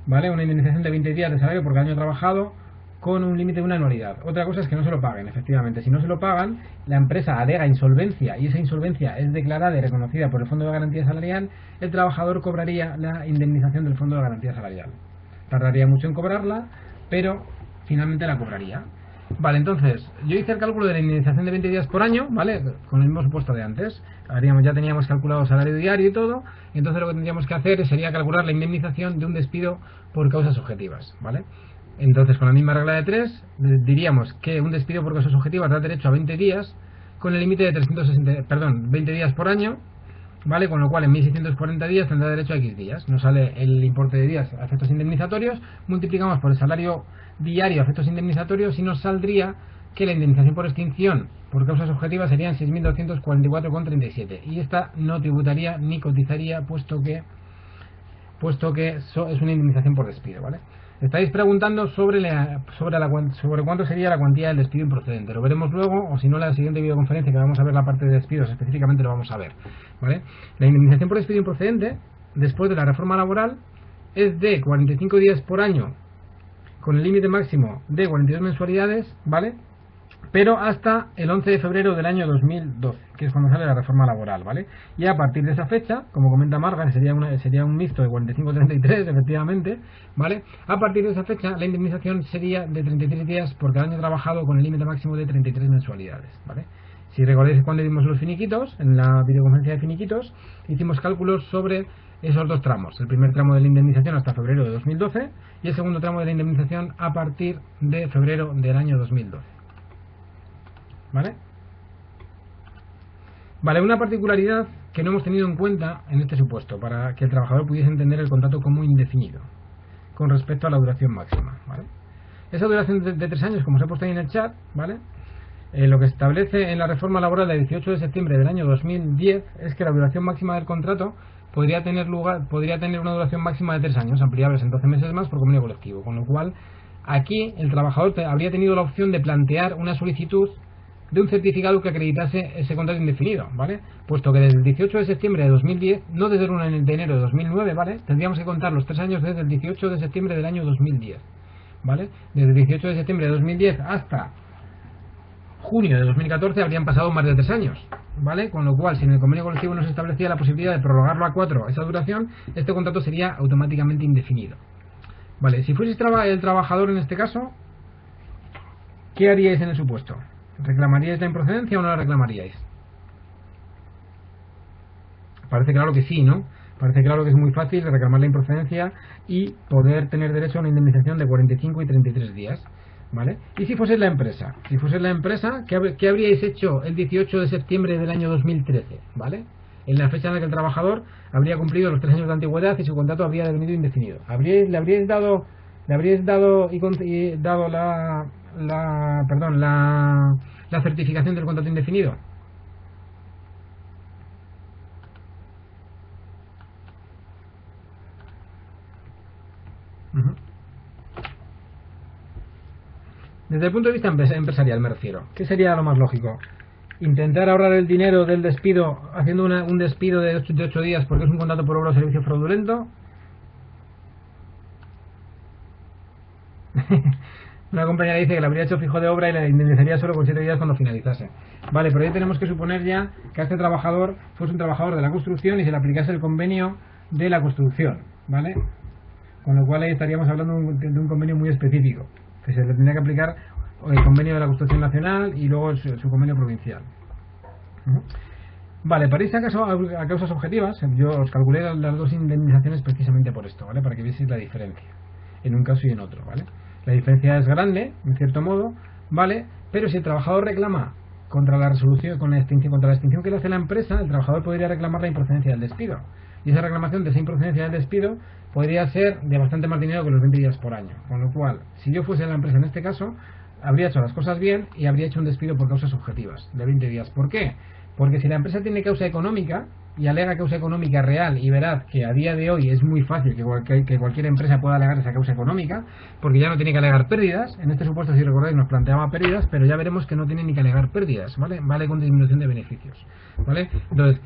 Speaker 1: ¿Vale? Una indemnización de 20 días de salario por cada año trabajado, con un límite de una anualidad. Otra cosa es que no se lo paguen, efectivamente. Si no se lo pagan, la empresa alega insolvencia y esa insolvencia es declarada y reconocida por el Fondo de Garantía Salarial, el trabajador cobraría la indemnización del Fondo de Garantía Salarial. Tardaría mucho en cobrarla, pero finalmente la cobraría. Vale, entonces, yo hice el cálculo de la indemnización de 20 días por año, ¿vale? Con el mismo supuesto de antes. Ya teníamos calculado el salario diario y todo, y entonces lo que tendríamos que hacer sería calcular la indemnización de un despido por causas objetivas, ¿vale? Entonces, con la misma regla de 3, diríamos que un despido por causas objetivas da derecho a 20 días, con el límite de 20 días por año, ¿vale? Con lo cual en 1640 días tendrá derecho a X días. Nos sale el importe de días a efectos indemnizatorios, multiplicamos por el salario diario a efectos indemnizatorios y nos saldría que la indemnización por extinción por causas objetivas serían 6.244,37 y esta no tributaría ni cotizaría puesto que es una indemnización por despido, ¿vale? Estáis preguntando sobre cuánto sería la cuantía del despido improcedente. Lo veremos luego, o si no, en la siguiente videoconferencia que vamos a ver la parte de despidos, específicamente lo vamos a ver, ¿vale? La indemnización por despido improcedente, después de la reforma laboral, es de 45 días por año, con el límite máximo de 42 mensualidades, ¿vale? Pero hasta el 11 de febrero del año 2012, que es cuando sale la reforma laboral, ¿vale? Y a partir de esa fecha, como comenta Marga, sería un mixto de 45-33, efectivamente, ¿vale? A partir de esa fecha, la indemnización sería de 33 días por cada año trabajado con el límite máximo de 33 mensualidades, ¿vale? Si recordáis cuando vimos los finiquitos, en la videoconferencia de finiquitos, hicimos cálculos sobre esos dos tramos. El primer tramo de la indemnización hasta febrero de 2012 y el segundo tramo de la indemnización a partir de febrero del año 2012. ¿Vale? Vale, una particularidad que no hemos tenido en cuenta en este supuesto para que el trabajador pudiese entender el contrato como indefinido con respecto a la duración máxima, ¿vale? Esa duración de 3 años, como os he puesto ahí en el chat, ¿vale? Lo que establece en la reforma laboral del 18 de septiembre del año 2010 es que la duración máxima del contrato podría tener una duración máxima de 3 años, ampliables en 12 meses más por convenio colectivo, con lo cual aquí el trabajador habría tenido la opción de plantear una solicitud de un certificado que acreditase ese contrato indefinido, ¿vale? Puesto que desde el 18 de septiembre de 2010, no desde el 1 de enero de 2009, ¿vale? Tendríamos que contar los 3 años desde el 18 de septiembre del año 2010, ¿vale? Desde el 18 de septiembre de 2010 hasta junio de 2014 habrían pasado más de 3 años, ¿vale? Con lo cual, si en el convenio colectivo no se establecía la posibilidad de prorrogarlo a 4 esa duración, este contrato sería automáticamente indefinido. Vale, si fueseis el trabajador en este caso, ¿qué haríais en el supuesto? ¿Reclamaríais la improcedencia o no la reclamaríais? Parece claro que sí, ¿no? Parece claro que es muy fácil reclamar la improcedencia y poder tener derecho a una indemnización de 45 y 33 días, ¿vale? Y si fuese la empresa, ¿qué habríais hecho el 18 de septiembre del año 2013, ¿vale? En la fecha en la que el trabajador habría cumplido los 3 años de antigüedad y su contrato habría devenido indefinido. ¿Le habríais dado la certificación del contrato indefinido? Desde el punto de vista empresarial me refiero, ¿qué sería lo más lógico? ¿Intentar ahorrar el dinero del despido haciendo un despido de 8 días porque es un contrato por obra o servicio fraudulento? Una compañera dice que le habría hecho fijo de obra y le indemnizaría solo con 7 días cuando finalizase. Vale, pero ahí tenemos que suponer ya que a este trabajador fuese un trabajador de la construcción y se le aplicase el convenio de la construcción, ¿vale? Con lo cual ahí estaríamos hablando de un convenio muy específico, que se le tendría que aplicar el convenio de la construcción nacional y luego su convenio provincial. Vale, para irse a causas objetivas, yo os calculé las dos indemnizaciones precisamente por esto, ¿vale? Para que vieseis la diferencia en un caso y en otro, ¿vale? La diferencia es grande, en cierto modo, ¿vale? Pero si el trabajador reclama contra la resolución, contra la extinción que le hace la empresa, el trabajador podría reclamar la improcedencia del despido. Y esa reclamación de esa improcedencia del despido podría ser de bastante más dinero que los 20 días por año. Con lo cual, si yo fuese la empresa en este caso, habría hecho las cosas bien y habría hecho un despido por causas objetivas de 20 días. ¿Por qué? Porque si la empresa tiene causa económica y alega causa económica real y veraz, que a día de hoy es muy fácil que cualquier empresa pueda alegar esa causa económica, porque ya no tiene que alegar pérdidas. En este supuesto, si recordáis, nos planteaba pérdidas, pero ya veremos que no tiene ni que alegar pérdidas, ¿vale? Vale con disminución de beneficios, ¿vale? Entonces,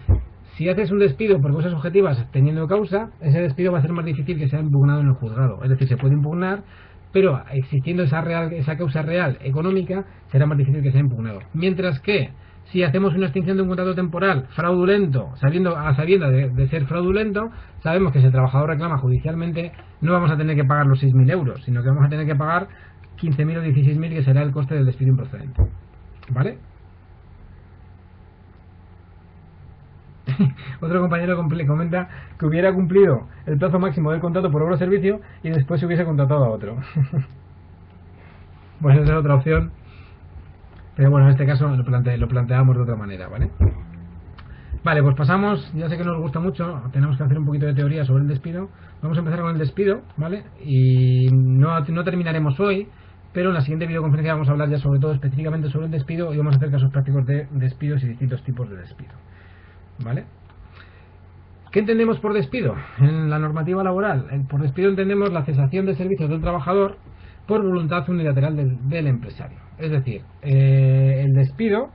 Speaker 1: si haces un despido por causas objetivas teniendo causa, ese despido va a ser más difícil que sea impugnado en el juzgado. Es decir, se puede impugnar, pero existiendo esa causa real económica, será más difícil que sea impugnado. Mientras que si hacemos una extinción de un contrato temporal fraudulento, sabiendo de ser fraudulento, sabemos que si el trabajador reclama judicialmente, no vamos a tener que pagar los 6.000 euros, sino que vamos a tener que pagar 15.000 o 16.000, que será el coste del despido improcedente, ¿vale? Otro compañero comenta que hubiera cumplido el plazo máximo del contrato por obra o servicio y después se hubiese contratado a otro. Pues esa es otra opción, pero bueno, en este caso lo planteamos de otra manera, ¿vale? Vale, pues pasamos. Ya sé que nos gusta mucho, tenemos que hacer un poquito de teoría sobre el despido. Vamos a empezar con el despido, ¿vale? Y no terminaremos hoy, pero en la siguiente videoconferencia vamos a hablar ya sobre todo específicamente sobre el despido y vamos a hacer casos prácticos de despidos y distintos tipos de despido, ¿vale? ¿Qué entendemos por despido? En la normativa laboral, por despido entendemos la cesación de servicios del trabajador por voluntad unilateral del empresario. Es decir, el despido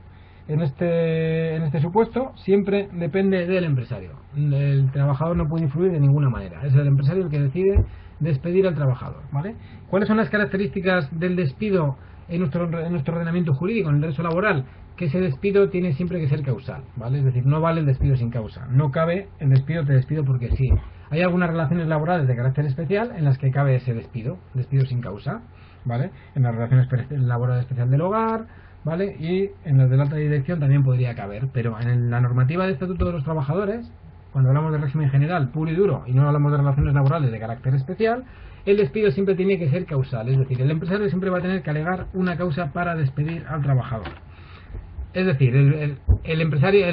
Speaker 1: en este supuesto siempre depende del empresario. El trabajador no puede influir de ninguna manera. Es el empresario el que decide despedir al trabajador, ¿vale? ¿Cuáles son las características del despido en nuestro ordenamiento jurídico, en el derecho laboral? Que ese despido tiene siempre que ser causal, ¿vale? Es decir, no vale el despido sin causa. No cabe el despido, te despido porque sí. Hay algunas relaciones laborales de carácter especial en las que cabe ese despido sin causa, ¿vale? En las relaciones laborales especial del hogar, ¿vale? Y en las de la alta dirección también podría caber, pero en la normativa de Estatuto de los Trabajadores, cuando hablamos de régimen general puro y duro y no hablamos de relaciones laborales de carácter especial, el despido siempre tiene que ser causal. Es decir, el empresario siempre va a tener que alegar una causa para despedir al trabajador. Es decir, el empresario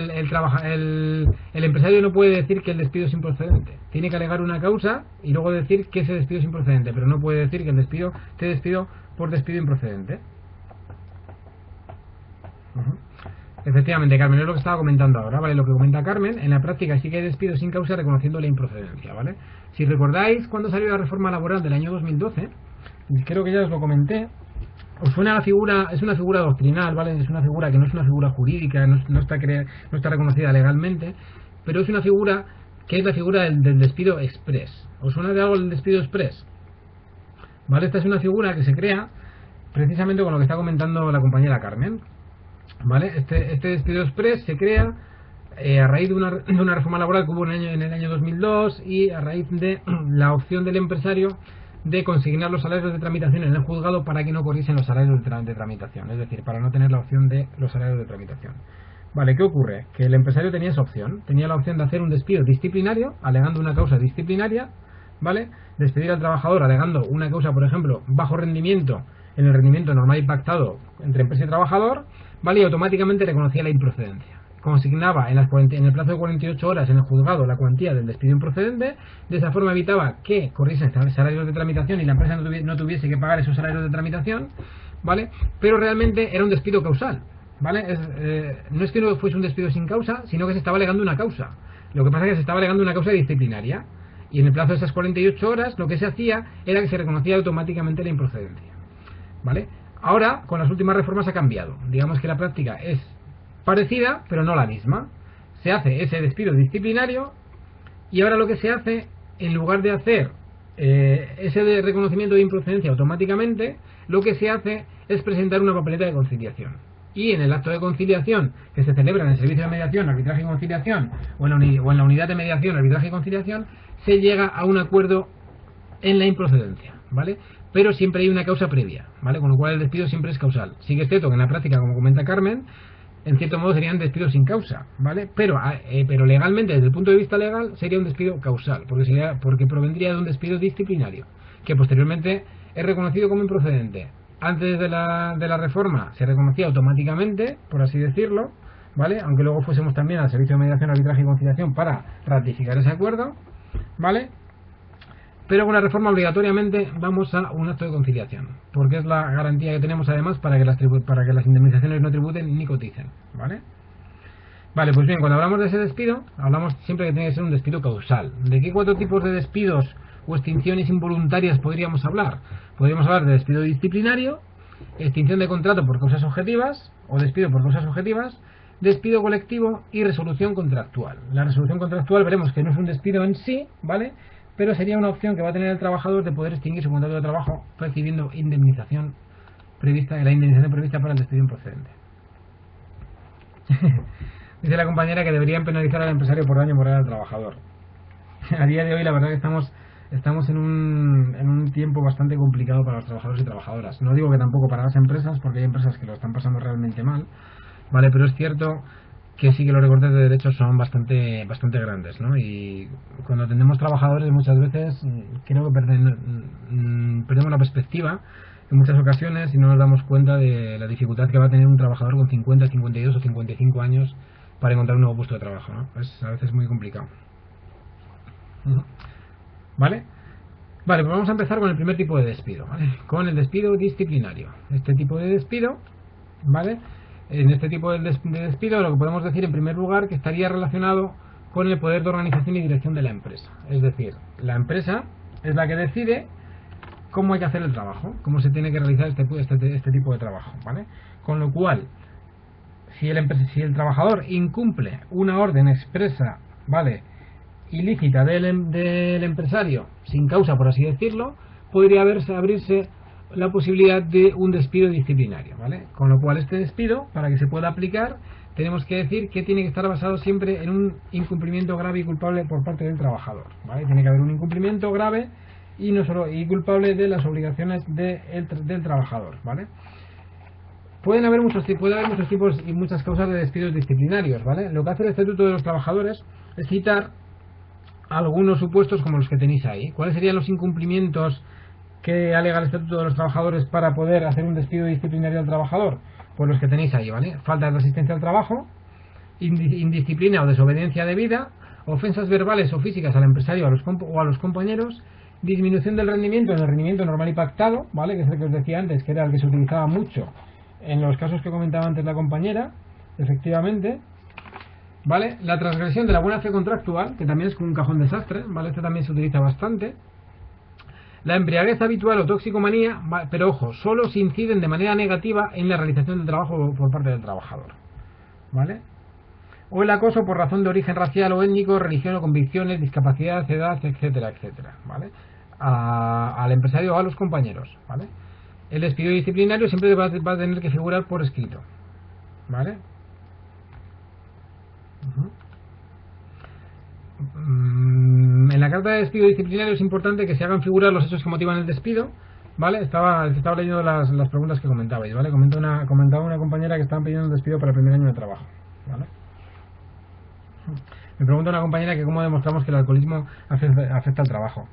Speaker 1: no puede decir que el despido es improcedente. Tiene que alegar una causa y luego decir que ese despido es improcedente, pero no puede decir que te despido por despido improcedente. Ujú. Efectivamente, Carmen, es lo que estaba comentando ahora, ¿vale? Lo que comenta Carmen, en la práctica sí que hay despidos sin causa reconociendo la improcedencia, ¿vale? Si recordáis cuando salió la reforma laboral del año 2012, creo que ya os lo comenté, os suena la figura, es una figura doctrinal, ¿vale? Es una figura que no es una figura jurídica, no está reconocida legalmente, pero es una figura que es la figura del despido express. ¿Os suena de algo el despido express? ¿Vale? Esta es una figura que se crea precisamente con lo que está comentando la compañera Carmen. ¿Vale? Este despido express se crea a raíz de una reforma laboral que hubo en el año 2002 y a raíz de la opción del empresario de consignar los salarios de tramitación en el juzgado para que no corriesen los salarios de tramitación, es decir, para no tener la opción de los salarios de tramitación. Vale, ¿qué ocurre? Que el empresario tenía esa opción, tenía la opción de hacer un despido disciplinario, alegando una causa disciplinaria, ¿vale? Despedir al trabajador alegando una causa, por ejemplo, bajo rendimiento en el rendimiento normal y pactado entre empresa y trabajador, ¿vale? Y automáticamente reconocía la improcedencia. Consignaba en el plazo de 48 horas en el juzgado la cuantía del despido improcedente, de esa forma evitaba que corriesen salarios de tramitación y la empresa no tuviese que pagar esos salarios de tramitación, ¿vale? Pero realmente era un despido causal, ¿vale? No es que no fuese un despido sin causa, sino que se estaba alegando una causa. Lo que pasa es que se estaba alegando una causa disciplinaria y en el plazo de esas 48 horas lo que se hacía era que se reconocía automáticamente la improcedencia, ¿vale? Ahora, con las últimas reformas ha cambiado. Digamos que la práctica es parecida, pero no la misma. Se hace ese despido disciplinario y ahora lo que se hace, en lugar de hacer ese de reconocimiento de improcedencia automáticamente, lo que se hace es presentar una papeleta de conciliación. Y en el acto de conciliación que se celebra en el servicio de mediación, arbitraje y conciliación o en la unidad de mediación, arbitraje y conciliación, se llega a un acuerdo en la improcedencia, ¿vale? Pero siempre hay una causa previa, ¿vale? Con lo cual el despido siempre es causal. Sí que es cierto que en la práctica, como comenta Carmen, en cierto modo serían despidos sin causa, ¿vale? Pero legalmente, desde el punto de vista legal, sería un despido causal, porque provendría de un despido disciplinario, que posteriormente es reconocido como improcedente. Antes de la reforma se reconocía automáticamente, por así decirlo, ¿vale? Aunque luego fuésemos también al servicio de mediación, arbitraje y conciliación para ratificar ese acuerdo, ¿vale? Pero con la reforma obligatoriamente vamos a un acto de conciliación, porque es la garantía que tenemos además para que las indemnizaciones no tributen ni coticen, ¿vale? Vale, pues bien, cuando hablamos de ese despido, hablamos siempre que tiene que ser un despido causal. ¿De qué 4 tipos de despidos o extinciones involuntarias podríamos hablar? Podríamos hablar de despido disciplinario, extinción de contrato por causas objetivas, o despido por causas objetivas, despido colectivo y resolución contractual. La resolución contractual veremos que no es un despido en sí, ¿vale? Pero sería una opción que va a tener el trabajador de poder extinguir su contrato de trabajo recibiendo la indemnización prevista para el despido improcedente. Dice la compañera que deberían penalizar al empresario por daño moral al trabajador. A día de hoy la verdad que estamos en un tiempo bastante complicado para los trabajadores y trabajadoras. No digo que tampoco para las empresas, porque hay empresas que lo están pasando realmente mal, ¿vale? Pero es cierto que sí que los recortes de derechos son bastante grandes, ¿no? Y cuando atendemos trabajadores muchas veces creo que perdemos la perspectiva en muchas ocasiones y no nos damos cuenta de la dificultad que va a tener un trabajador con 50, 52 o 55 años para encontrar un nuevo puesto de trabajo, ¿no? Es a veces muy complicado. ¿Vale? Vale, pues vamos a empezar con el primer tipo de despido, ¿vale? Con el despido disciplinario. Este tipo de despido, ¿vale? En este tipo de despido lo que podemos decir en primer lugar que estaría relacionado con el poder de organización y dirección de la empresa. Es decir, la empresa es la que decide cómo hay que hacer el trabajo, cómo se tiene que realizar este tipo de trabajo, ¿vale? Con lo cual, si el trabajador incumple una orden expresa, ¿vale?, ilícita del empresario, sin causa por así decirlo, podría abrirse la posibilidad de un despido disciplinario, ¿vale? Con lo cual este despido, para que se pueda aplicar, tenemos que decir que tiene que estar basado siempre en un incumplimiento grave y culpable por parte del trabajador, ¿vale? Tiene que haber un incumplimiento grave y no solo culpable de las obligaciones del trabajador, ¿vale? Puede haber muchos tipos y muchas causas de despidos disciplinarios, ¿vale? Lo que hace el Estatuto de los Trabajadores es citar algunos supuestos como los que tenéis ahí. ¿Cuáles serían los incumplimientos que alega el Estatuto de los Trabajadores para poder hacer un despido disciplinario al trabajador? Pues los que tenéis ahí, ¿vale? Falta de asistencia al trabajo, indisciplina o desobediencia debida, ofensas verbales o físicas al empresario o a los compañeros, disminución del rendimiento en el rendimiento normal y pactado, ¿vale? Que es el que os decía antes, que era el que se utilizaba mucho en los casos que comentaba antes la compañera, efectivamente, ¿vale? La transgresión de la buena fe contractual, que también es un cajón desastre, ¿vale? Este también se utiliza bastante. La embriaguez habitual o toxicomanía, pero ojo, solo se inciden de manera negativa en la realización del trabajo por parte del trabajador, ¿vale? O el acoso por razón de origen racial o étnico, religión o convicciones, discapacidad, edad, etcétera, etcétera, ¿vale? Al empresario o a los compañeros, ¿vale? El despido disciplinario siempre va a tener que figurar por escrito, ¿vale? En la carta de despido disciplinario es importante que se hagan figurar los hechos que motivan el despido, ¿vale? Estaba leyendo las preguntas que comentabais, ¿vale? Comentaba una compañera que estaban pidiendo un despido para el primer año de trabajo, ¿vale? Me pregunta una compañera que cómo demostramos que el alcoholismo afecta al trabajo.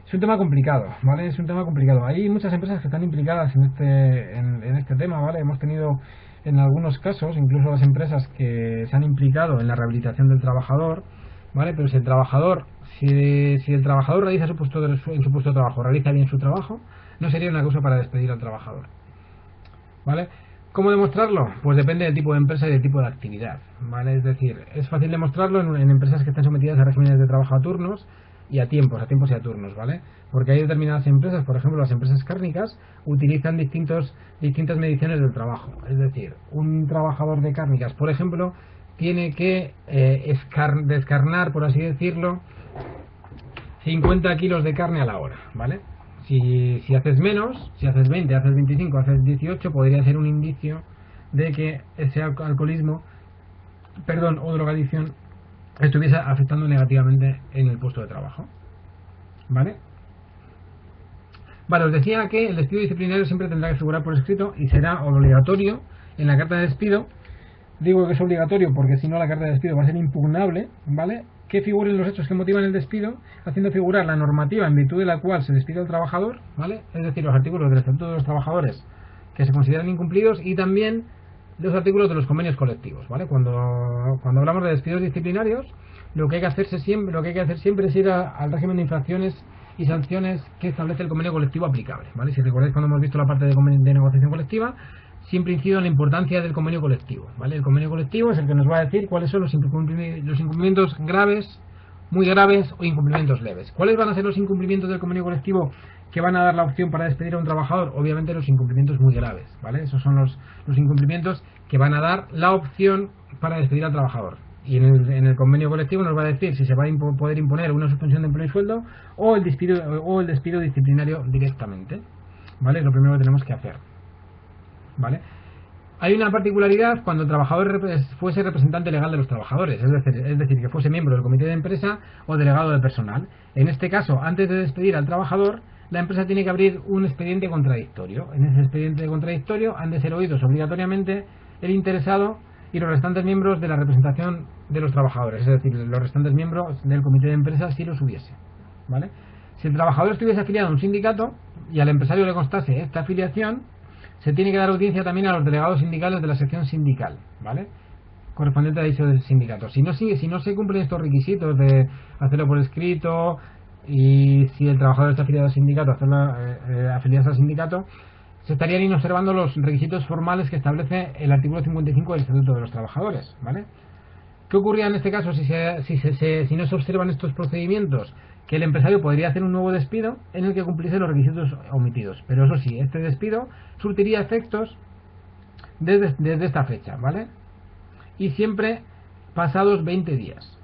Speaker 1: Es un tema complicado, ¿vale? Es un tema complicado. Hay muchas empresas que están implicadas en este tema, ¿vale? Hemos tenido en algunos casos, incluso las empresas que se han implicado en la rehabilitación del trabajador, ¿vale? Pero si el trabajador realiza en su puesto de trabajo, realiza bien su trabajo, no sería una causa para despedir al trabajador, ¿vale? ¿Cómo demostrarlo? Pues depende del tipo de empresa y del tipo de actividad, ¿vale? Es decir, es fácil demostrarlo en empresas que están sometidas a regímenes de trabajo a turnos y a tiempos y a turnos, ¿vale? Porque hay determinadas empresas, por ejemplo las empresas cárnicas, utilizan distintas mediciones del trabajo. Es decir, un trabajador de cárnicas, por ejemplo, tiene que descarnar, por así decirlo, 50 kilos de carne a la hora, ¿vale? Si haces menos, si haces 20, haces 25, haces 18, podría ser un indicio de que ese alcoholismo, o drogadicción estuviese afectando negativamente en el puesto de trabajo, ¿vale? Vale, os decía que el despido disciplinario siempre tendrá que figurar por escrito y será obligatorio en la carta de despido. Digo que es obligatorio porque si no la carta de despido va a ser impugnable, ¿vale? Que figuren los hechos que motivan el despido, haciendo figurar la normativa en virtud de la cual se despide al trabajador, ¿vale? Es decir, los artículos del Estatuto de los Trabajadores que se consideran incumplidos y también los artículos de los convenios colectivos, ¿vale? Cuando hablamos de despidos disciplinarios, lo que hay que hacer siempre es ir al régimen de infracciones y sanciones que establece el convenio colectivo aplicable, ¿vale? Si recordáis cuando hemos visto la parte de negociación colectiva, siempre incido en la importancia del convenio colectivo, ¿vale? El convenio colectivo es el que nos va a decir cuáles son los incumplimientos graves, muy graves o incumplimientos leves. ¿Cuáles van a ser los incumplimientos del convenio colectivo que van a dar la opción para despedir a un trabajador? Obviamente los incumplimientos muy graves, ¿vale? Esos son los incumplimientos que van a dar la opción para despedir al trabajador. Y en el convenio colectivo nos va a decir si se va a poder imponer una suspensión de empleo y sueldo o el despido disciplinario directamente, ¿vale? Es lo primero que tenemos que hacer, ¿vale? Hay una particularidad cuando el trabajador fuese representante legal de los trabajadores, es decir, que fuese miembro del comité de empresa o delegado de personal. En este caso, antes de despedir al trabajador, la empresa tiene que abrir un expediente contradictorio. En ese expediente contradictorio han de ser oídos obligatoriamente el interesado y los restantes miembros de la representación de los trabajadores, es decir, los restantes miembros del comité de empresa si los hubiese, ¿vale? Si el trabajador estuviese afiliado a un sindicato y al empresario le constase esta afiliación, se tiene que dar audiencia también a los delegados sindicales de la sección sindical, ¿vale? Correspondiente a dicho del sindicato. Si no se cumplen estos requisitos de hacerlo por escrito y si el trabajador está afiliado al sindicato, afiliarse al sindicato, se estarían inobservando los requisitos formales que establece el artículo 55 del Estatuto de los Trabajadores, ¿vale? ¿Qué ocurría en este caso si no se observan estos procedimientos? Que el empresario podría hacer un nuevo despido en el que cumpliese los requisitos omitidos. Pero eso sí, este despido surtiría efectos desde esta fecha, ¿vale? Y siempre pasados 20 días,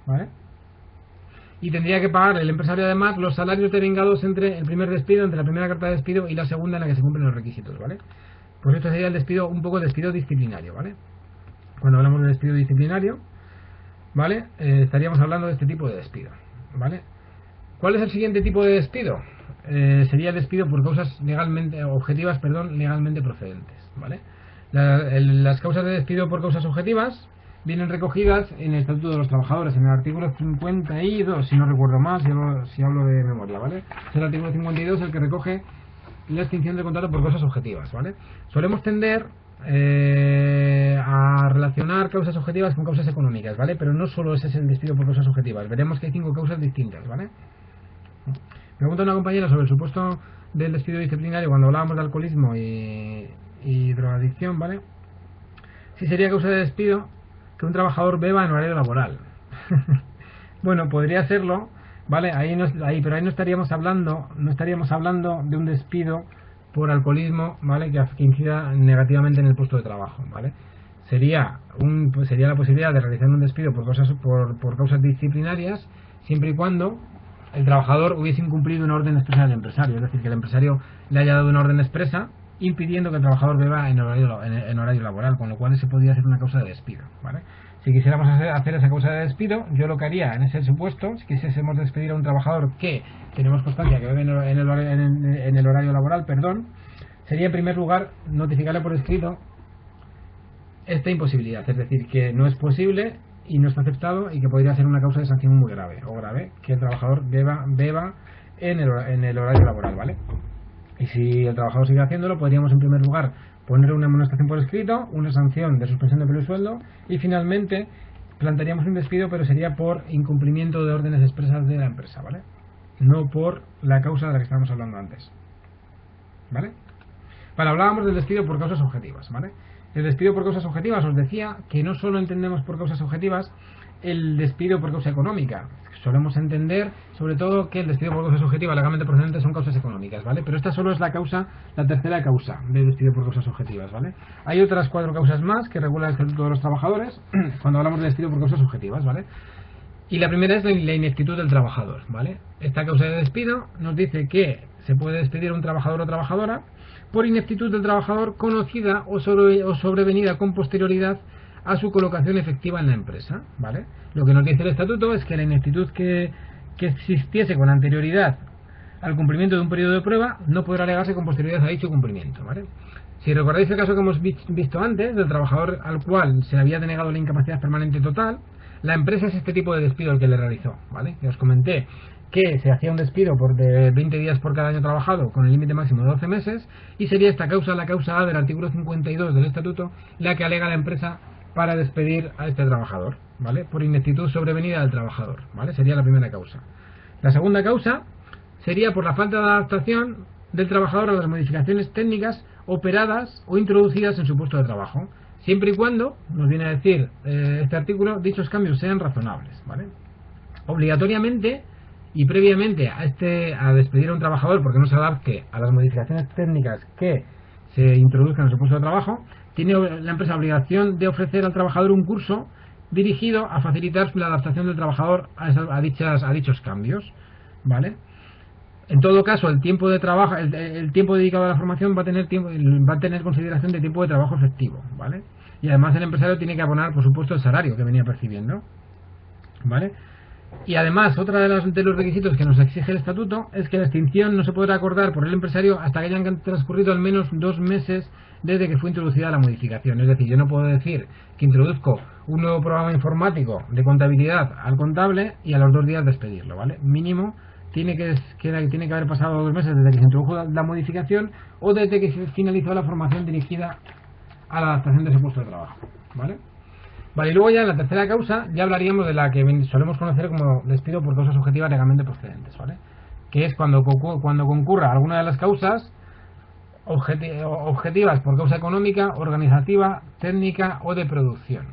Speaker 1: ¿vale? Y tendría que pagar el empresario además los salarios devengados entre el primer despido, entre la primera carta de despido y la segunda en la que se cumplen los requisitos, ¿vale? Pues esto sería un poco el despido disciplinario, ¿vale? Cuando hablamos de despido disciplinario, ¿vale? Estaríamos hablando de este tipo de despido, ¿vale? ¿Cuál es el siguiente tipo de despido? Sería el despido por causas legalmente procedentes, ¿vale? Las causas de despido por causas objetivas vienen recogidas en el Estatuto de los Trabajadores, en el artículo 52, si no recuerdo mal, si hablo de memoria, ¿vale? Es el artículo 52 el que recoge la extinción del contrato por causas objetivas, ¿vale? Solemos tender a relacionar causas objetivas con causas económicas, ¿vale? Pero no solo ese es el despido por causas objetivas, veremos que hay 5 causas distintas, ¿vale? Pregunta una compañera sobre el supuesto del despido disciplinario cuando hablábamos de alcoholismo y y drogadicción, ¿vale? Si sería causa de despido que un trabajador beba en horario laboral. Bueno, podría serlo, ¿vale? Pero ahí no estaríamos hablando de un despido por alcoholismo, ¿vale? Que incida negativamente en el puesto de trabajo, ¿vale? Sería la posibilidad de realizar un despido por causas disciplinarias, siempre y cuando el trabajador hubiese incumplido una orden expresa del empresario, es decir, que el empresario le haya dado una orden expresa impidiendo que el trabajador beba en horario laboral, con lo cual ese podría ser una causa de despido, ¿vale? Si quisiéramos hacer esa causa de despido, yo lo que haría en ese supuesto, si quisiésemos despedir a un trabajador que tenemos constancia que bebe en el horario laboral, sería en primer lugar notificarle por escrito esta imposibilidad, es decir, que no es posible y no está aceptado y que podría ser una causa de sanción muy grave o grave que el trabajador beba en el horario laboral, ¿vale? Y si el trabajador sigue haciéndolo, podríamos en primer lugar poner una amonestación por escrito, una sanción de suspensión de empleo y sueldo y finalmente plantearíamos un despido, pero sería por incumplimiento de órdenes expresas de la empresa, ¿vale? No por la causa de la que estábamos hablando antes, ¿vale? Vale, hablábamos del despido por causas objetivas, ¿vale? El despido por causas objetivas, os decía que no solo entendemos por causas objetivas el despido por causa económica. Solemos entender, sobre todo, que el despido por causas objetivas legalmente procedentes son causas económicas, ¿vale? Pero esta solo es la tercera causa de despido por causas objetivas, ¿vale? Hay otras 4 causas más que regula el Estatuto de los Trabajadores cuando hablamos de despido por causas objetivas, ¿vale? Y la primera es la ineptitud del trabajador, ¿vale? Esta causa de despido nos dice que se puede despedir a un trabajador o trabajadora por ineptitud del trabajador conocida o sobrevenida con posterioridad a su colocación efectiva en la empresa, ¿vale? Lo que nos dice el estatuto es que la ineptitud que existiese con anterioridad al cumplimiento de un periodo de prueba no podrá alegarse con posterioridad a dicho cumplimiento, ¿vale? Si recordáis el caso que hemos visto antes del trabajador al cual se le había denegado la incapacidad permanente total, la empresa es este tipo de despido el que le realizó, ¿vale? Y os comenté que se hacía un despido de 20 días por cada año trabajado con el límite máximo de 12 meses y sería esta causa, la causa A del artículo 52 del estatuto, la que alega la empresa para despedir a este trabajador, ¿vale? Por ineptitud sobrevenida del trabajador, ¿vale? Sería la primera causa. La segunda causa sería por la falta de adaptación del trabajador a las modificaciones técnicas operadas o introducidas en su puesto de trabajo, siempre y cuando, nos viene a decir este artículo, dichos cambios sean razonables, ¿vale? Obligatoriamente y previamente a despedir a un trabajador porque no se adapte a las modificaciones técnicas que se introduzcan en su puesto de trabajo, tiene la empresa obligación de ofrecer al trabajador un curso dirigido a facilitar la adaptación del trabajador a dichos cambios, ¿vale? En todo caso, el tiempo de trabajo, el tiempo dedicado a la formación va a tener consideración de tiempo de trabajo efectivo, ¿vale? Y además el empresario tiene que abonar, por supuesto, el salario que venía percibiendo, ¿vale? Y además, otra de los requisitos que nos exige el estatuto es que la extinción no se podrá acordar por el empresario hasta que hayan transcurrido al menos 2 meses desde que fue introducida la modificación. Es decir, yo no puedo decir que introduzco un nuevo programa informático de contabilidad al contable y a los 2 días despedirlo, ¿vale? Mínimo tiene que haber pasado 2 meses desde que se introdujo la modificación o desde que se finalizó la formación dirigida a la adaptación de ese puesto de trabajo, ¿vale? Vale, y luego ya en la tercera causa ya hablaríamos de la que solemos conocer como despido por causas objetivas legalmente procedentes, ¿vale? Que es cuando concurra alguna de las causas objetivas por causa económica, organizativa, técnica o de producción,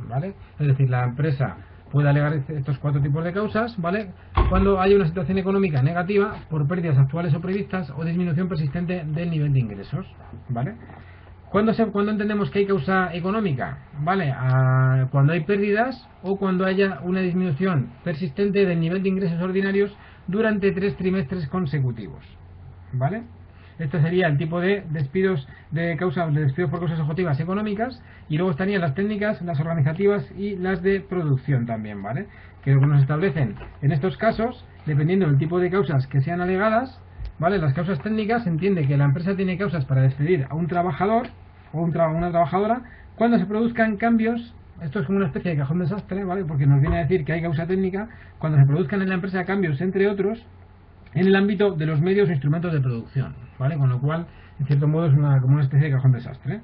Speaker 1: ¿vale? Es decir, la empresa puede alegar estos 4 tipos de causas, ¿vale? Cuando hay una situación económica negativa por pérdidas actuales o previstas o disminución persistente del nivel de ingresos, ¿vale? ¿Cuándo entendemos que hay causa económica? ¿Vale? Cuando hay pérdidas o cuando haya una disminución persistente del nivel de ingresos ordinarios durante 3 trimestres consecutivos, ¿vale? Este sería el tipo de despidos por causas objetivas económicas, y luego estarían las técnicas, las organizativas y las de producción también, ¿vale? Que lo que nos establecen en estos casos, dependiendo del tipo de causas que sean alegadas, ¿vale? Las causas técnicas, se entiende que la empresa tiene causas para despedir a un trabajador o una trabajadora cuando se produzcan cambios. Esto es como una especie de cajón desastre, ¿vale? Porque nos viene a decir que hay causa técnica cuando se produzcan en la empresa cambios, entre otros, en el ámbito de los medios e instrumentos de producción, ¿vale? Con lo cual, en cierto modo, es como una especie de cajón desastre.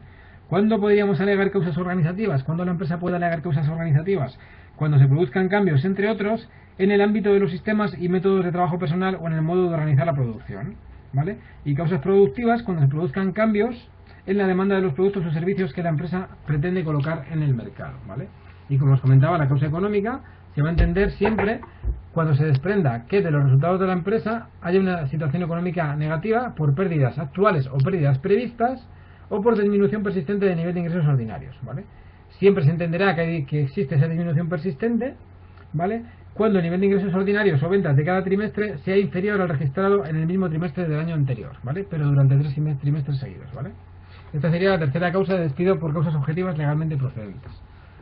Speaker 1: ¿Cuándo podríamos alegar causas organizativas? ¿Cuándo la empresa puede alegar causas organizativas? Cuando se produzcan cambios, entre otros, en el ámbito de los sistemas y métodos de trabajo personal o en el modo de organizar la producción, ¿vale? Y causas productivas cuando se produzcan cambios en la demanda de los productos o servicios que la empresa pretende colocar en el mercado, ¿vale? Y como os comentaba, la causa económica se va a entender siempre cuando se desprenda que de los resultados de la empresa haya una situación económica negativa por pérdidas actuales o pérdidas previstas o por disminución persistente de nivel de ingresos ordinarios, ¿vale? Siempre se entenderá que existe esa disminución persistente, ¿vale?, cuando el nivel de ingresos ordinarios o ventas de cada trimestre sea inferior al registrado en el mismo trimestre del año anterior, ¿vale?, pero durante 3 trimestres seguidos, ¿vale? Esta sería la tercera causa de despido por causas objetivas legalmente procedentes,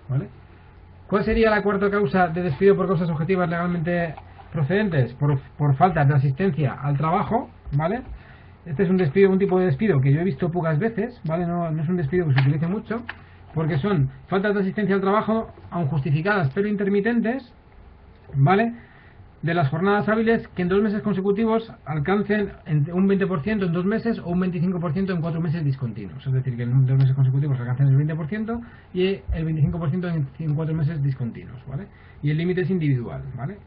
Speaker 1: ¿vale? ¿Cuál sería la cuarta causa de despido por causas objetivas legalmente procedentes? Por falta de asistencia al trabajo, ¿vale? Este es un tipo de despido que yo he visto pocas veces, ¿vale? No es un despido que se utilice mucho, porque son faltas de asistencia al trabajo, aun justificadas pero intermitentes, ¿vale?, de las jornadas hábiles que en 2 meses consecutivos alcancen un 20% en 2 meses o un 25% en 4 meses discontinuos. Es decir, que en 2 meses consecutivos alcancen el 20% y el 25% en 4 meses discontinuos, ¿vale? Y el límite es individual, ¿vale?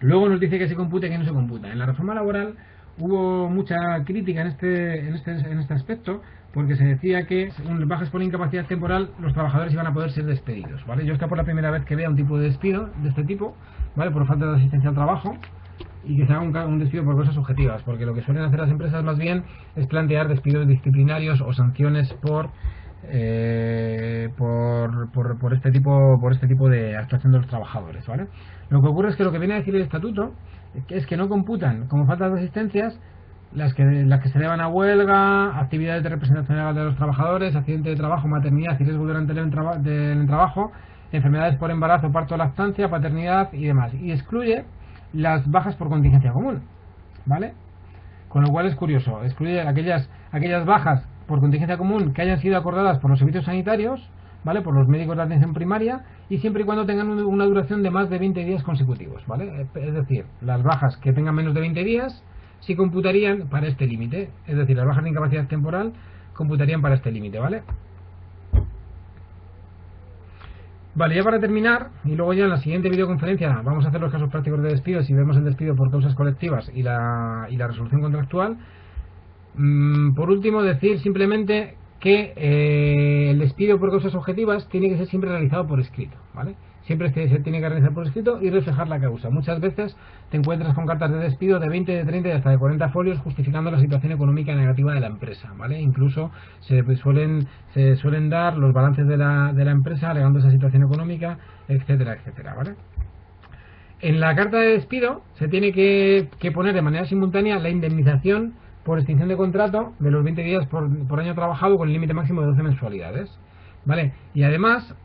Speaker 1: Luego nos dice que se computa y que no se computa. En la reforma laboral hubo mucha crítica en este aspecto, porque se decía que, según bajas por incapacidad temporal, los trabajadores iban a poder ser despedidos, ¿vale? Yo esta por la primera vez que vea un tipo de despido de este tipo, ¿vale?, por falta de asistencia al trabajo, y que se haga un despido por causas objetivas, porque lo que suelen hacer las empresas más bien es plantear despidos disciplinarios o sanciones por este tipo de actuación de los trabajadores, ¿vale? Lo que ocurre es que lo que viene a decir el estatuto es que no computan como faltas de asistencias las que se deban a huelga, actividades de representación legal de los trabajadores, accidente de trabajo, maternidad y riesgo durante el trabajo, enfermedades por embarazo, parto, lactancia, paternidad y demás, y excluye las bajas por contingencia común, ¿vale? Con lo cual es curioso, excluye aquellas bajas por contingencia común que hayan sido acordadas por los servicios sanitarios, ¿vale?, por los médicos de atención primaria, y siempre y cuando tengan una duración de más de 20 días consecutivos, ¿vale? Es decir, las bajas que tengan menos de 20 días sí computarían para este límite, es decir, las bajas de incapacidad temporal computarían para este límite, ¿vale? Vale, ya para terminar, y luego ya en la siguiente videoconferencia vamos a hacer los casos prácticos de despidos y vemos el despido por causas colectivas y la resolución contractual. Por último, decir simplemente que el despido por causas objetivas tiene que ser siempre realizado por escrito, ¿vale? Siempre se tiene que realizar por escrito y reflejar la causa. Muchas veces te encuentras con cartas de despido de 20, de 30 y hasta de 40 folios justificando la situación económica negativa de la empresa, ¿vale? Incluso se suelen dar los balances de la empresa alegando esa situación económica, etcétera, etcétera, ¿vale? En la carta de despido se tiene que poner de manera simultánea la indemnización por extinción de contrato de los 20 días por año trabajado con el límite máximo de 12 mensualidades. ¿Vale? Y además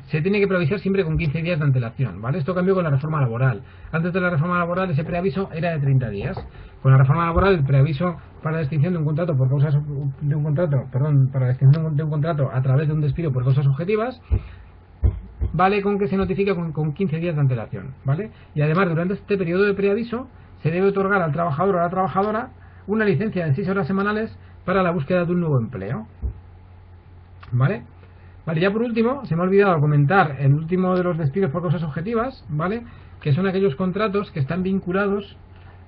Speaker 1: se tiene que preavisar siempre con 15 días de antelación, ¿vale? Esto cambió con la reforma laboral. Antes de la reforma laboral ese preaviso era de 30 días. Con la reforma laboral el preaviso para la extinción de un contrato por causas de un contrato, para la extinción de un contrato a través de un despido por causas objetivas, vale con que se notifique con 15 días de antelación, ¿vale? Y además durante este periodo de preaviso se debe otorgar al trabajador o a la trabajadora una licencia de 6 horas semanales para la búsqueda de un nuevo empleo, ¿vale? Vale, ya por último, se me ha olvidado comentar el último de los despidos por causas objetivas, ¿vale?, que son aquellos contratos que están vinculados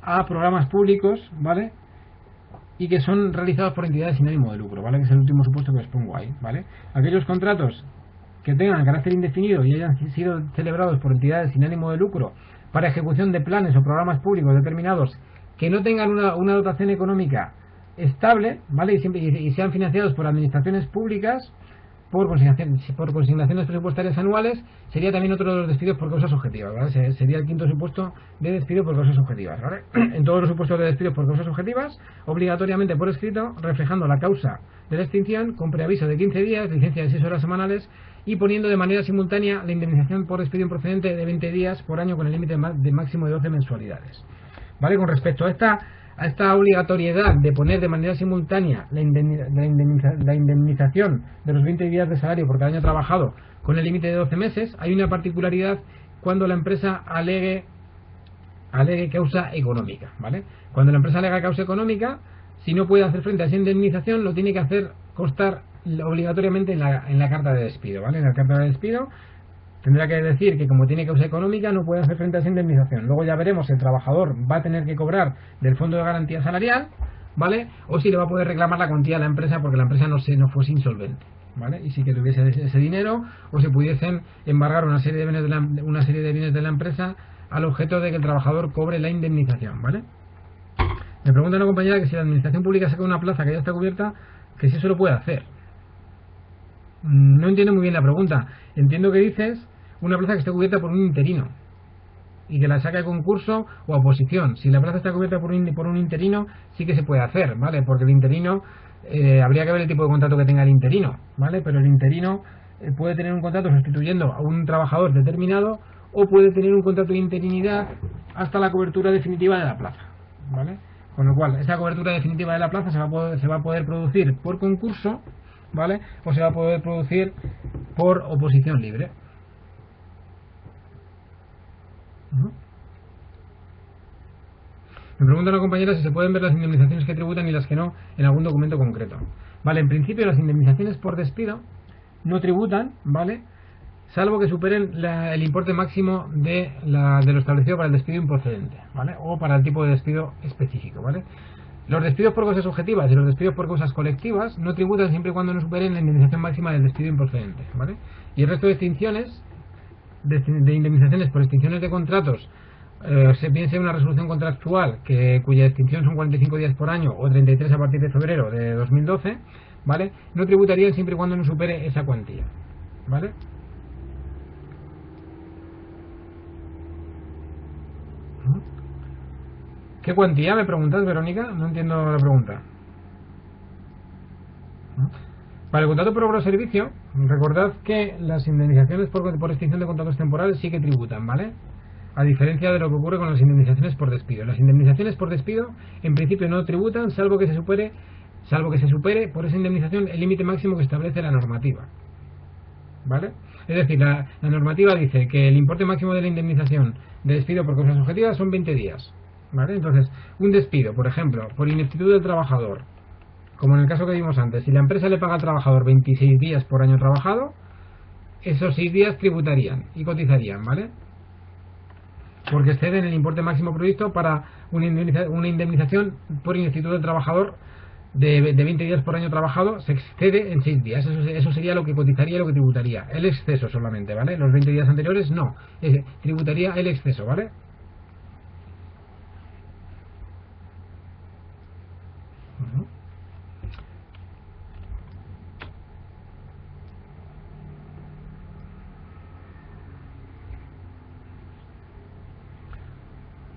Speaker 1: a programas públicos, ¿vale?, y que son realizados por entidades sin ánimo de lucro, ¿vale?, que es el último supuesto que os pongo ahí, ¿vale? Aquellos contratos que tengan carácter indefinido y hayan sido celebrados por entidades sin ánimo de lucro para ejecución de planes o programas públicos determinados que no tengan una dotación económica estable, ¿vale?, y sean financiados por administraciones públicas por consignaciones presupuestarias anuales, sería también otro de los despidos por causas objetivas, ¿vale? Sería el quinto supuesto de despido por causas objetivas, ¿vale? En todos los supuestos de despido por causas objetivas, obligatoriamente por escrito, reflejando la causa de la extinción, con preaviso de 15 días, licencia de 6 horas semanales y poniendo de manera simultánea la indemnización por despido improcedente de 20 días por año con el límite de máximo de 12 mensualidades. ¿Vale? Con respecto a esta obligatoriedad de poner de manera simultánea la indemnización de los 20 días de salario por cada año trabajado con el límite de 12 meses, hay una particularidad cuando la empresa alegue causa económica, ¿vale? Cuando la empresa alega causa económica, si no puede hacer frente a esa indemnización, lo tiene que hacer constar obligatoriamente en la carta de despido, ¿vale? En la carta de despido tendrá que decir que como tiene causa económica no puede hacer frente a esa indemnización. Luego ya veremos si el trabajador va a tener que cobrar del fondo de garantía salarial, ¿vale? O si le va a poder reclamar la cuantía a la empresa porque la empresa no fuese insolvente, ¿vale? Y si que tuviese ese dinero, o se pudiesen embargar una serie de bienes de la empresa al objeto de que el trabajador cobre la indemnización, ¿vale? Me pregunta una compañera que si la administración pública saca una plaza que ya está cubierta, que si eso lo puede hacer. No entiendo muy bien la pregunta. Entiendo que dices una plaza que esté cubierta por un interino y que la saque a concurso o a oposición. Si la plaza está cubierta por un interino, sí que se puede hacer, ¿vale? Porque el interino, habría que ver el tipo de contrato que tenga el interino, ¿vale? Pero el interino puede tener un contrato sustituyendo a un trabajador determinado o puede tener un contrato de interinidad hasta la cobertura definitiva de la plaza, ¿vale? Con lo cual, esa cobertura definitiva de la plaza se va a poder producir por concurso, ¿vale? O se va a poder producir por oposición libre. Me pregunta una compañera si se pueden ver las indemnizaciones que tributan y las que no en algún documento concreto. Vale, en principio las indemnizaciones por despido no tributan, ¿vale? Salvo que superen el importe máximo de lo establecido para el despido improcedente, ¿vale? O para el tipo de despido específico, ¿vale? Los despidos por causas objetivas y los despidos por causas colectivas no tributan siempre y cuando no superen la indemnización máxima del despido improcedente, ¿vale? Y el resto de extinciones, de indemnizaciones por extinciones de contratos, bien sea una resolución contractual cuya extinción son 45 días por año o 33 a partir de febrero de 2012, ¿vale? No tributarían siempre y cuando no supere esa cuantía, ¿vale? ¿Qué cuantía me preguntas, Verónica? No entiendo la pregunta. Para el contrato por obra o servicio, recordad que las indemnizaciones por extinción de contratos temporales sí que tributan, ¿vale? A diferencia de lo que ocurre con las indemnizaciones por despido. Las indemnizaciones por despido, en principio, no tributan, salvo que se supere por esa indemnización el límite máximo que establece la normativa, ¿vale? Es decir, la normativa dice que el importe máximo de la indemnización de despido por causas objetivas son 20 días, ¿vale? Entonces, un despido, por ejemplo, por ineptitud del trabajador, como en el caso que vimos antes, si la empresa le paga al trabajador 26 días por año trabajado, esos 6 días tributarían y cotizarían, ¿vale? Porque exceden el importe máximo previsto para una indemnización por ineptitud del trabajador de 20 días por año trabajado, se excede en 6 días. Eso sería lo que cotizaría y lo que tributaría. El exceso solamente, ¿vale? Los 20 días anteriores no. Tributaría el exceso, ¿vale?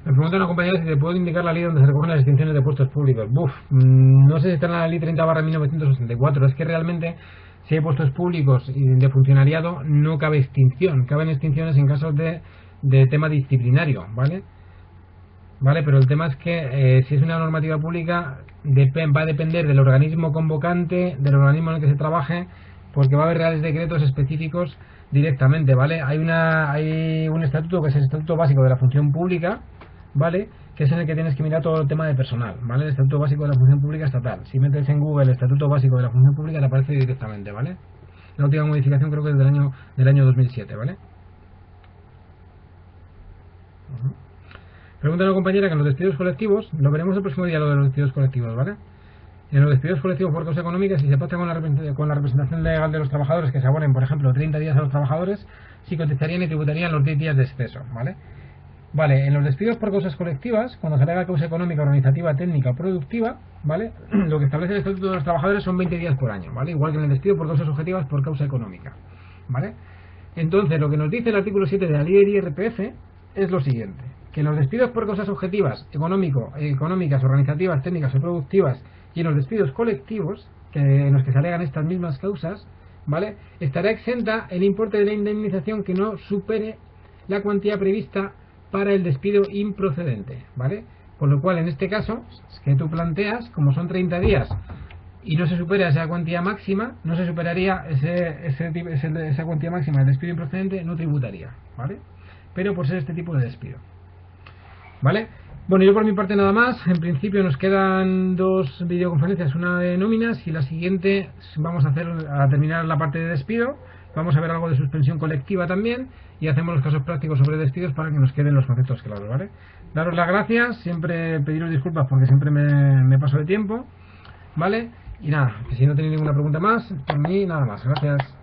Speaker 1: Me pregunta una compañera si te puedo indicar la ley donde se recogen las extinciones de puestos públicos. No sé si está en la ley 30/1964. Es que realmente, si hay puestos públicos y de funcionariado, no cabe extinción. Caben extinciones en casos de tema disciplinario, ¿vale? Vale, pero el tema es que si es una normativa pública, va a depender del organismo convocante, del organismo en el que se trabaje, porque va a haber reales decretos específicos directamente, ¿vale? Hay un estatuto que es el Estatuto Básico de la Función Pública, ¿vale? Que es en el que tienes que mirar todo el tema de personal, ¿vale? El Estatuto Básico de la Función Pública Estatal. Si metes en Google el Estatuto Básico de la Función Pública, te aparece directamente, ¿vale? La última modificación creo que es del año 2007, ¿vale? Pregunta a una compañera que en los despidos colectivos, lo veremos el próximo día, lo de los despidos colectivos, ¿vale? En los despidos colectivos por causa económica, si se pacta con la representación legal de los trabajadores que se abonen, por ejemplo, 30 días a los trabajadores, sí cotizarían y tributarían los 10 días de exceso, ¿vale? Vale, en los despidos por causas colectivas, cuando se alega causa económica, organizativa, técnica o productiva, ¿vale? Lo que establece el Estatuto de los Trabajadores son 20 días por año, ¿vale? Igual que en el despido por causas objetivas por causa económica, ¿vale? Entonces, lo que nos dice el artículo 7 de la ley del IRPF es lo siguiente: que en los despidos por causas objetivas, económicas, organizativas, técnicas o productivas, y en los despidos colectivos, en los que se alegan estas mismas causas, ¿vale?, estará exenta el importe de la indemnización que no supere la cuantía prevista para el despido improcedente, ¿vale? Con lo cual, en este caso, que tú planteas, como son 30 días y no se supera esa cuantía máxima, no se superaría esa cuantía máxima del despido improcedente, no tributaría, ¿vale? Pero por ser este tipo de despido, ¿vale? Bueno, yo por mi parte nada más. En principio nos quedan 2 videoconferencias, una de nóminas y la siguiente vamos a terminar la parte de despido. Vamos a ver algo de suspensión colectiva también y hacemos los casos prácticos sobre despidos para que nos queden los conceptos claros, ¿vale? Daros las gracias, siempre pediros disculpas porque siempre me paso de tiempo, ¿vale? Y nada, que si no tenéis ninguna pregunta más, por mí nada más. Gracias.